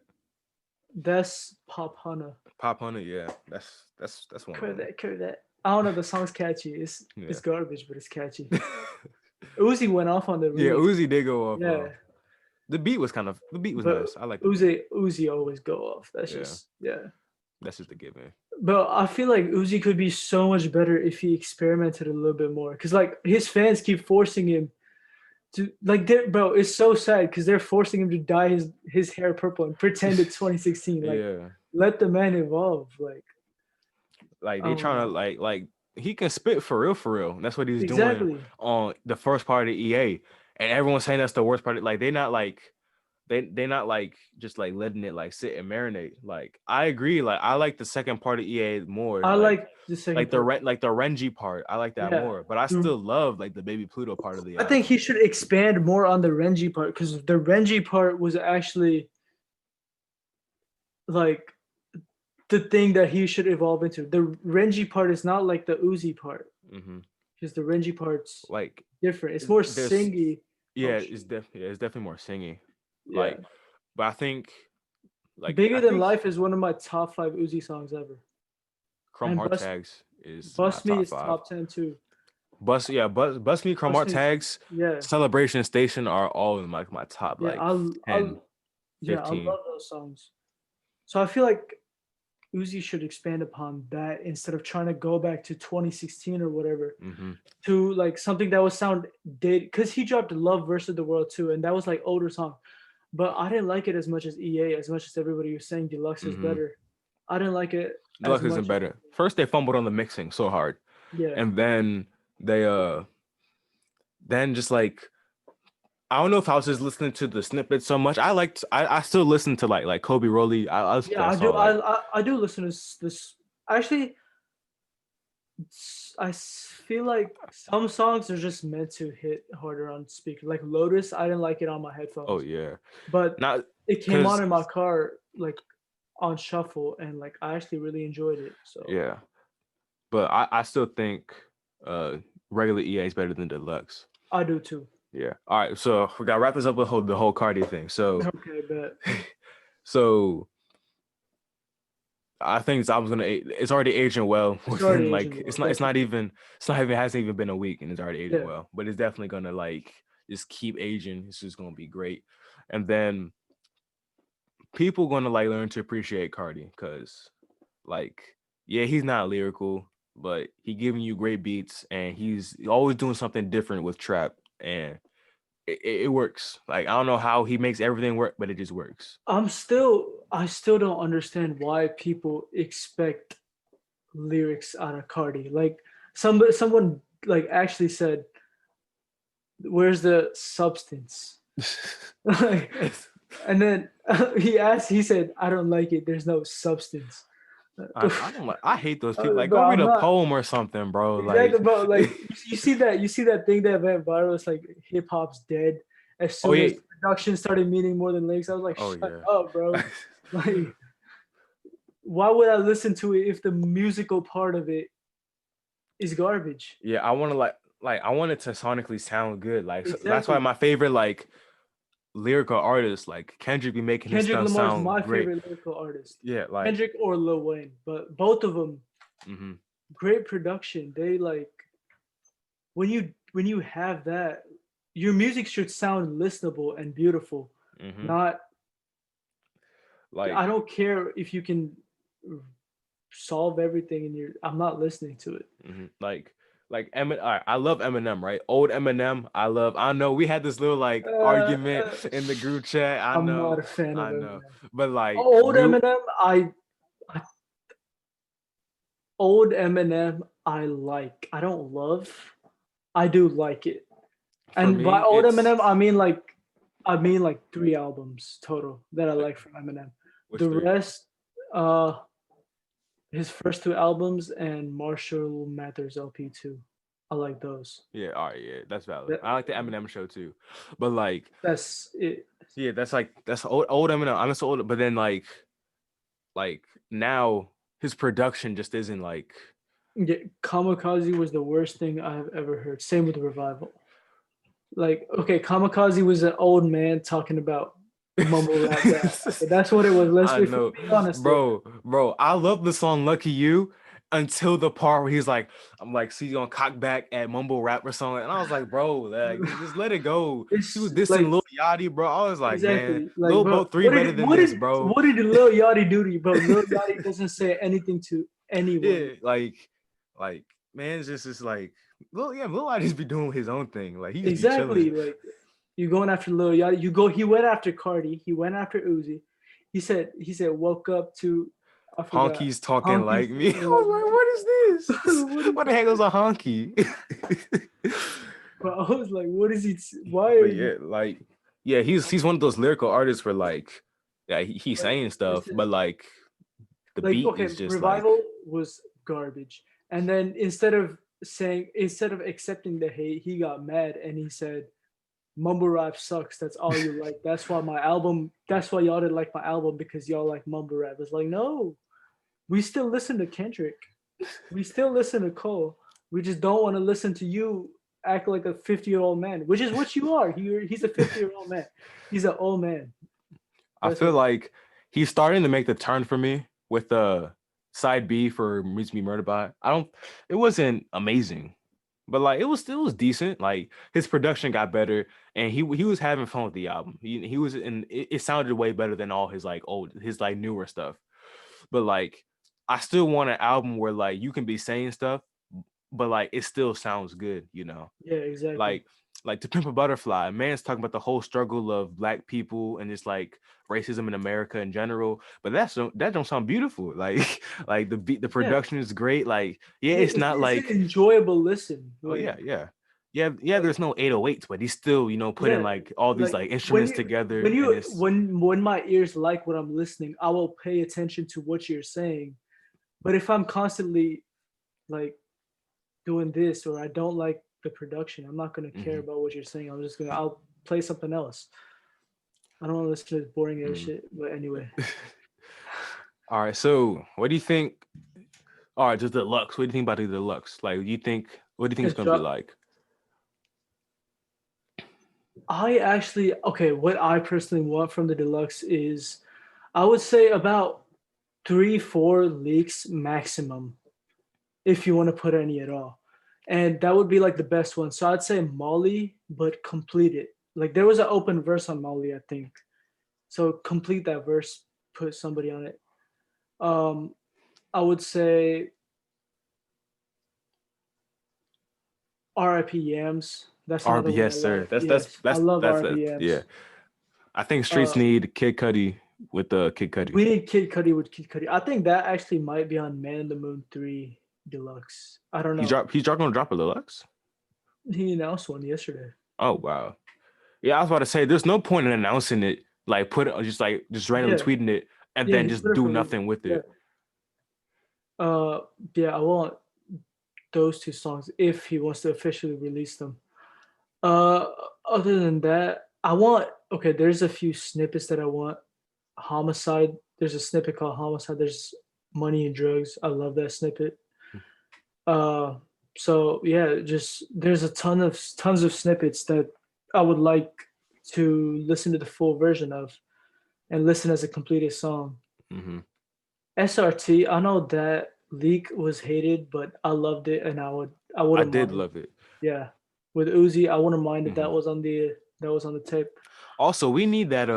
That's Pop Hunter. Pop Hunter, yeah, that's one of them. Corvette. I don't know. The song's catchy. It's Yeah. garbage, but it's catchy. Uzi went off on the Yeah, remix. Uzi did go off. Yeah, The beat was but nice. I like the beat. Uzi always go off. That's Yeah. just yeah. That's just a given. But I feel like Uzi could be so much better if he experimented a little bit more. Cause like his fans keep forcing him to like, bro. It's so sad because they're forcing him to dye his hair purple and pretend it's 2016. Like, Yeah, let the man evolve. Like they trying to like he can spit for real. And that's what he's doing exactly. on the first part of EA, and everyone's saying that's the worst part. Like they're not like they not like just like letting it like sit and marinate. Like I agree. Like I like the second part of EA more. I like the second like the part. like the Renji part. I like that Yeah. more. But I still love like the Baby Pluto part of the I album. think he should expand more on the Renji part because the Renji part was actually like the thing that he should evolve into. The Renji part is not like the Uzi part because the Renji part's like different. It's more there's- singy. Yeah, it's definitely more singy. Yeah. Like, but I think like Bigger Than Life is one of my top 5 Uzi songs ever. Chrome And Heart Tags is Bust my Me top is 5. top 10 too. Bust Me, Chrome Heart Tags, Yeah. Celebration Station are all in like my top Yeah, like I 10, yeah, 15. I love those songs. So I feel like Uzi should expand upon that instead of trying to go back to 2016 or whatever to like something that would sound dated. Because he dropped Love versus the World too, and that was like older song, but I didn't like it as much as EA, as much as everybody was saying Deluxe is better. I didn't like it. Deluxe isn't better. First they fumbled on the mixing so hard, and then they then just like I don't know if I was just listening to the snippets so much. I still listen to like Kobe Rowley. I do listen to this. Actually, I feel like some songs are just meant to hit harder on speaker. Like Lotus, I didn't like it on my headphones. Oh yeah, but it came on in my car like on shuffle, and like I actually really enjoyed it. So yeah, but I still think regular EA is better than Deluxe. I do too. Yeah. All right. So we gotta wrap this up with the whole Cardi thing. So okay, bet. So I think this album's it's already aging well. It hasn't even been a week and it's already aging well. But it's definitely gonna like just keep aging. It's just gonna be great. And then people gonna like learn to appreciate Cardi because like he's not lyrical, but he giving you great beats and he's always doing something different with trap and it works. Like I don't know how he makes everything work, but it just works. I still don't understand why people expect lyrics out of Cardi. Like someone like actually said, "Where's the substance?" and then he said, "I don't like it. There's no substance." I hate those people. Like, go read a poem or something, bro. Exactly, bro. Like, you see that thing that went viral. It's like hip hop's dead. As soon as production started meaning more than lyrics, I was like, shut up, bro. Like, why would I listen to it if the musical part of it is garbage? Yeah, I want to I want it to sonically sound good. Like, so that's why my favorite like lyrical artists like Kendrick be making his stuff sound my great. favorite lyrical artist. Yeah, like Kendrick or Lil Wayne, but both of them, great production. They like when you have that, your music should sound listenable and beautiful. Mm-hmm. Not, Like, I don't care if you can solve everything in your. I'm not listening to it. like Eminem. All right, I love Eminem, right? Old Eminem. I love. I know we had this little like Uh, argument in the group chat. I'm not a fan of I know. Eminem. But like Old new Eminem, I old Eminem, I like. I don't love. I do like it. for And by me, old it's Eminem, I mean like 3 albums total that I like like from Eminem. which The three? rest, uh, his first 2 albums and Marshall Mathers LP 2. I like those. Yeah, all right, yeah, that's valid. That, I like the Eminem show too, but like, that's it. yeah, that's old Eminem. I'm so old, but then like now his production just isn't like. Yeah, Kamikaze was the worst thing I've ever heard. Same with Revival. Like, okay, Kamikaze was an old man talking about mumble rap. Okay, that's what it was. Let's I be know, honest here. bro. I love the song "Lucky You" until the part where he's like, "I'm like, see you on cock back at mumble rap or something," and I was like, "Bro, like, just let it go." He was It's dissing like Lil Yachty, bro. I was like, "Man, exactly like, Lil bro. Boat 3 better than this, bro." What did Lil Yachty do to you, bro? Lil Yachty doesn't say anything to anyone. Yeah, like, man, it's just like, Lil Yachty's be doing his own thing. Like, he just be chilling. Exactly. Like you going after Lil Yachty. You go. He went after Cardi. He went after Uzi. He said woke up to. I forgot. Honky's talking Honky's like me. I talking like was like, what is this? what is What the heck is a honky? But I was like, what is he? Why are But you yeah, like, yeah, he's one of those lyrical artists where like, yeah, he's like? saying stuff, Listen, but like the like beat okay, is just like, Revival was garbage, and then instead of accepting the hate, he got mad and he said, "Mumble rap sucks. That's all you like. That's why my album. That's why y'all didn't like my album because y'all like mumble rap." It's like, no, we still listen to Kendrick. We still listen to Cole. We just don't want to listen to you act like a 50-year-old man, which is what you are. He's a 50-year-old man. He's an old man. I That's feel what. like he's starting to make the turn for me with the side B for Meets Me Murdered by. It wasn't amazing, but like it was decent. Like his production got better, and he was having fun with the album. He was in it sounded way better than all his like newer stuff. But like I still want an album where like you can be saying stuff, but like it still sounds good, you know. Yeah, exactly. Like To Pimp a Butterfly, man's talking about the whole struggle of black people and just like racism in America in general. But that don't sound beautiful. Like like the Yeah, production is great. Like yeah, yeah. it's not It's an like enjoyable listen. oh Like, yeah. There's no 808s, but he's still putting yeah, like all these like like instruments together, when and you it's when my ears like what I'm listening, I will pay attention to what you're saying. But if I'm constantly like doing this or I don't like the production, I'm not gonna care mhm, about what you're saying. I'll play something else. I don't want to listen to this boring ass mm. shit. But anyway, All right. So what do you think? All right, just the deluxe. What do you think about the deluxe? Like, what do you think it's it's gonna be drop. like? I actually okay. What I personally want from the deluxe is, I would say about 3-4 leaks maximum, if you want to put any at all. And that would be like the best one. So I'd say Molly, but complete it. Like there was an open verse on Molly, I think. So complete that verse, put somebody on it. Um, I would say RIP Yams. That's another RB, one I yes, sir. like. Yes, I love RIP Yeah. Yams. I think Streets Uh, need Kid Cudi with the Kid Cudi. we need Kid Cudi with Kid Cudi. I think that actually might be on Man in the Moon 3 Deluxe. I don't know. Gonna drop a deluxe. He announced one yesterday. Oh wow. Yeah, I was about to say there's no point in announcing it, like put it just randomly Yeah, tweeting it and yeah, then he's just put it do for me. nothing with Yeah. it. Uh, yeah, I want those 2 songs if he wants to officially release them. Uh, Other than that, I want okay. There's a few snippets that I want. Homicide. There's a snippet called Homicide. There's Money and Drugs. I love that snippet. Uh, so yeah, just there's a tons of snippets that I would like to listen to the full version of and listen as a completed song. Hmm. SRT. I know that leak was hated, but I loved it, and I I wouldn't did mind. love it. Yeah. with Uzi. I wouldn't mind if Mhm. that was on the tape. Also, we need that.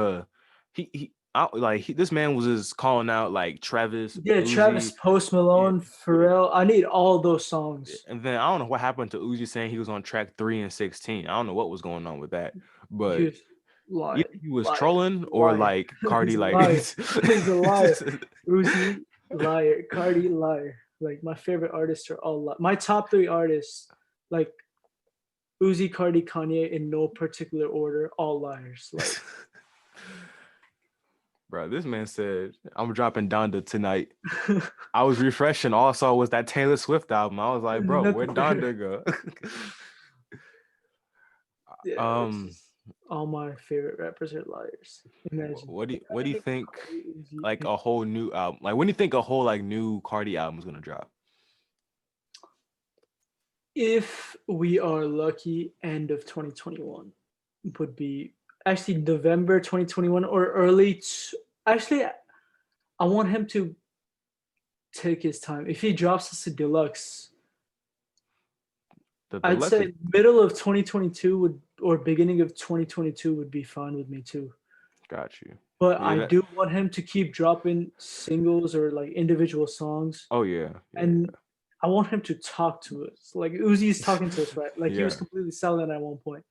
This man was just calling out like Travis, Yeah, Travis, Uzi, Post yeah, Malone, yeah. Pharrell. I need all those songs. And then I don't know what happened to Uzi saying he was on track 3 and 16. I don't know what was going on with that, He but was lying, either he was liar, trolling or liar. like Cardi He's a like liar. He's a liar. Uzi, liar. Cardi, liar. Like my favorite artists are all my top three artists, like Uzi, Cardi, Kanye, in no particular order, all liars. Like, bro, this man said I'm dropping Donda tonight. I was refreshing. All I saw was that Taylor Swift album. I was like, bro, where'd nothing. Donda go? Yeah, it's um, just all my favorite rappers are liars. Imagine. what do you think? Cardi, Uzi, Like and a whole new album. Like when do you think a whole like new Cardi album is gonna drop? if we are lucky, end of 2021 would be actually November 2021 or actually, I want him to take his time. If he drops us a deluxe, The I'd deluxe is say middle of 2022 would or beginning of 2022 would be fine with me too. got you. But Yeah, I that do want him to keep dropping singles or like individual songs, oh yeah, and I want him to talk to us. Like Uzi's talking to us, right? Like he was yeah. completely silent at one point,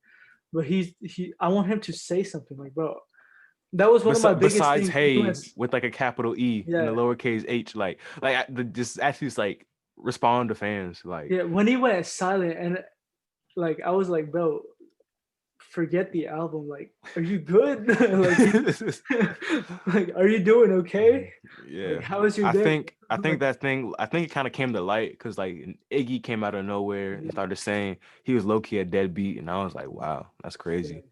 but I want him to say something. Like, bro, that was one of my biggest Besides things. He went, hey with like a capital E and a yeah, lowercase H, just actually just like respond to fans. Like yeah. When he went silent, and like I was like, bro, forget the album. Like, are you good? Like, like, are you doing okay? Like, yeah. how was your day? I think Like, that thing I think it kind of came to light because like Iggy came out of nowhere and started saying he was low key a deadbeat, and I was like, wow, that's yeah, crazy.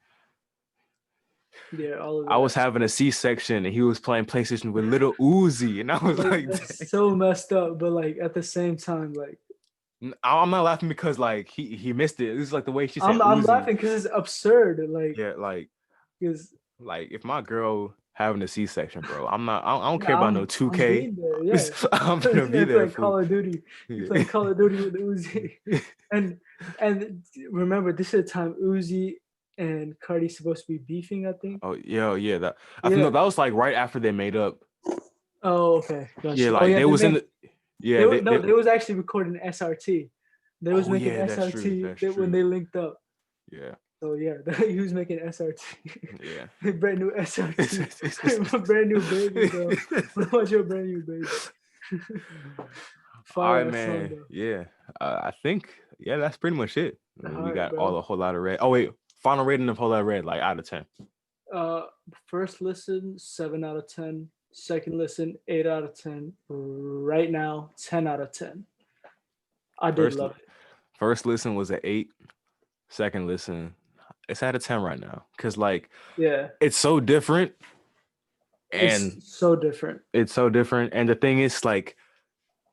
yeah, all of I was that. having a C-section and he was playing PlayStation with Little Uzi, and I was Like, like, that's dang. so messed up. But like at the same time, like I'm not laughing because like he missed it. This is like the way she said I'm Uzi. laughing because it's absurd. Like, Yeah, because like if my girl having a C-section, bro, I don't yeah, care about no I'm 2K. being there. Yeah, I'm gonna be you're there, playing fool. Call of Duty. You're Yeah. playing Call of Duty with Uzi, and and remember this is the time Uzi and Cardi's supposed to be beefing. I think. Oh yeah, yeah. That I think Yeah. no, that was like right after they made up. Oh, okay, got Yeah, you. Oh like yeah, they was in the they yeah, were no, they was actually recording SRT. They was oh making yeah, that's true. SRT That's when true. they linked up. Yeah, So yeah, he was making SRT. yeah. Brand new SRT. Brand new baby, bro. What about your brand new baby? All Fire right, ass song man. though. Yeah. I think that's pretty much it. I mean, All we right, got bro. all a whole lot of red. Oh wait, final rating of whole lot of red, like out of 10. Uh, first listen, 7 out of 10. Second listen, 8 out of 10. Right now, 10 out of 10. I did First love it. first listen was an 8. Second listen, it's at a 10 right now. Cause like Yeah, it's so different and it's so different. it's so different. And the thing is, like,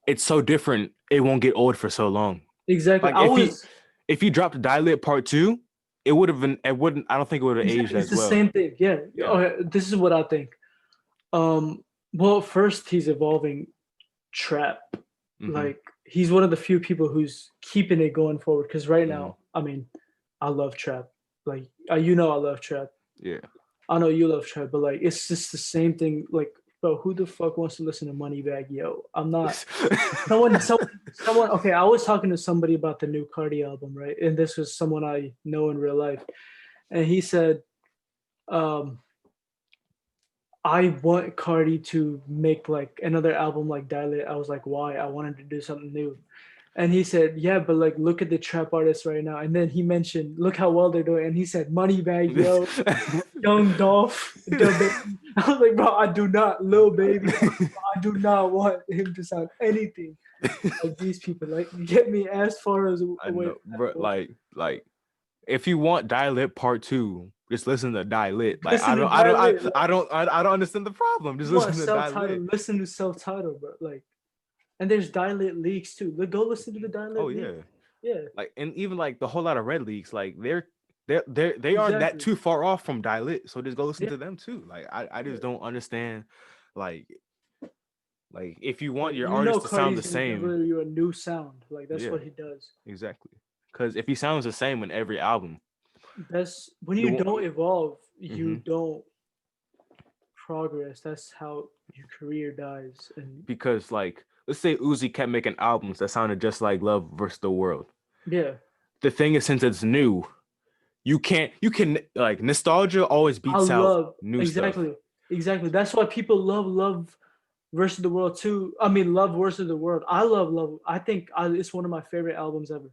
it's so different, it won't get old for so long. Exactly. Like if he dropped Dial Part 2, it wouldn't I don't think it would have aged Exactly. It's as the well. same thing. Yeah. Yeah. Okay. This is what I think. Well, first he's evolving trap. Mm-hmm. Like he's one of the few people who's keeping it going forward. Because right Mm-hmm. now, I mean, I love trap. Like I love trap. Yeah. I know you love trap, but like it's just the same thing. Like, bro, who the fuck wants to listen to Moneybag Yo? I'm not. Someone. Okay, I was talking to somebody about the new Cardi album, right? And this was someone I know in real life, and he said, um, "I want Cardi to make like another album like Dilate." I was like, "Why?" I wanted to do something new. And he said, "Yeah, but like, look at the trap artists right now." And then he mentioned, "Look how well they're doing." And he said, "Moneybag Yo, Young Dolph, the baby." I was like, "Bro, I do not, Lil Baby. I do not want him to sound anything like these people. Like, get me as far as I away know, from that bro. bullshit." Like, if you want Dial Part 2, just listen to Dial. Like, Listen to Dilate. Like, I don't understand the problem. Just you want listen to Dial. self-titled? Listen to self-titled, bro. Like, and there's Dilate leaks too. Like, go listen to the Oh Dilate leak. yeah. Yeah, Like, and even like the whole lot of red leagues, like they aren't that exactly. too far off from Dial, so just go listen Yeah, to them too. Like, I yeah. just don't understand, like if you want Like your artist to sound Cardi's the gonna same, deliver you a new sound. Like that's yeah, what he does. exactly. Because if he sounds the same in every album, That's when you you won't. don't evolve, you Hmm. don't progress. That's how your career dies. And Because like, let's say Uzi kept making albums that sounded just like Love versus the World. yeah, The thing is, since it's new, you can like nostalgia always I beats out love new stuff. exactly. That's why people love versus the world too. I mean, love versus the world. I love love. It's one of my favorite albums ever.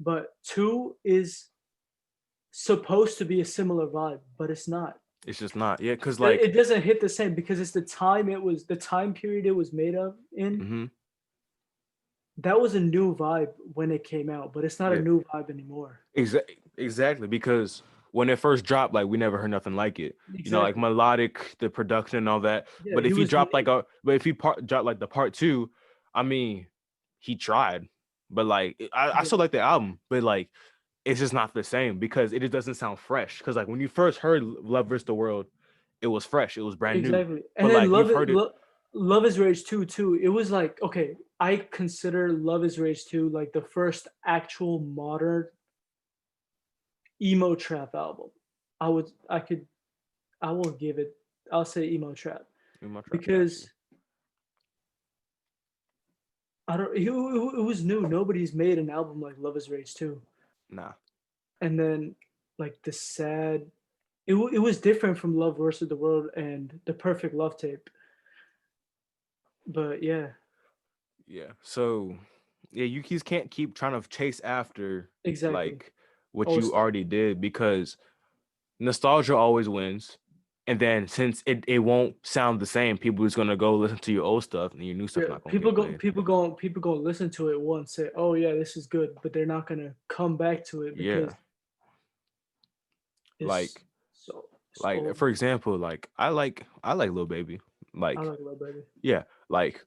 But two is supposed to be a similar vibe, but it's not. It's just not. Yeah, because It like, doesn't hit the same because it's the time period it was made of in. hmm, That was a new vibe when it came out, but it's not a yeah, new vibe anymore. exactly. Because when it first dropped, like we never heard nothing like it. You know, like Exactly. melodic, the production and all that. Yeah, But he if he was dropped like unique. a, but if he dropped like the part two, I mean, he tried. But like, I Yeah, still like the album, but like, it's just not the same because it just doesn't sound fresh. Because like when you first heard Love vs. the World, it was fresh, it was brand new. exactly. And But then like you've heard it, Love is Rage 2 too. It was like, okay, I consider Love is Rage 2 like the first actual modern emo trap album. I would I could I will give it I'll say emo trap in my trap, got you. because I don't it was new. Nobody's made an album like Love is Rage 2. Nah, And then like the sad it was different from Love versus the World and the Perfect Love tape. But yeah, yeah. So yeah, you just can't keep trying to chase after exactly. like what Old you stuff. already did because nostalgia always wins. And then since it won't sound the same, people just gonna go listen to your old stuff and your new stuff Yeah, not gonna get played. people go listen to it once, say, "Oh yeah, this is good," but they're not gonna come back to it because Yeah. it's Like so old. for example, like I like Lil Baby. I Like, like Lil Baby. yeah, like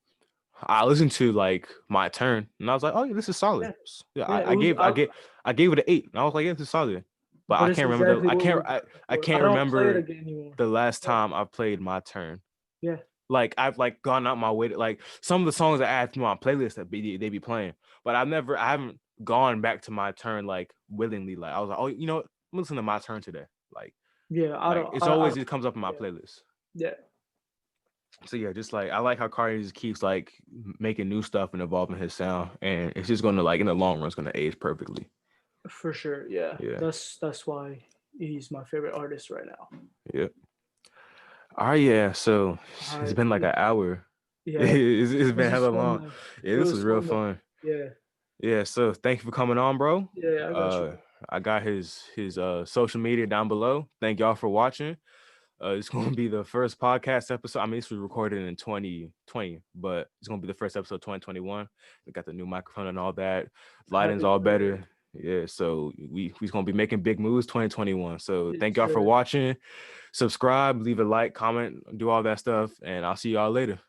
I listened to like My Turn and I was like, oh yeah, this is solid. Yeah, Yeah, yeah. It was, I gave it an 8. And I was like, yeah, this is solid. But but I it's can't remember exactly what we're going I for. I can't don't play it remember again anymore. the last Yeah, time I played My Turn. yeah, Like I've like gone out my way to like some of the songs I add to my playlist that they be playing, but I haven't gone back to My Turn like willingly. Like I was like, oh, you know what? I'm listening to My Turn today. yeah. Like it's I always don't. it comes up in my Yeah, playlist. yeah, So yeah, just like I like how Cardi just keeps like making new stuff and evolving his sound, and it's just gonna like in the long run, it's gonna age perfectly. for sure. Yeah, Yeah, that's why he's my favorite artist right now. yeah. All right, yeah. So All it's right. been like an hour. Yeah, It's been this was hella fun long. though. Yeah, It this was was real fun though. fun. Yeah, Yeah, so thank you for coming on, bro. yeah. I got you. I got his social media down below. Thank y'all for watching. It's gonna be the first podcast episode. I mean, this was recorded in 2020, but it's gonna be the first episode 2021. We got the new microphone and all that. Lighting's Happy all Friday. better. Yeah, so we's gonna be making big moves 2021. So Yes, thank y'all for sir. watching. Subscribe, leave a like, comment, do all that stuff, and I'll see y'all later.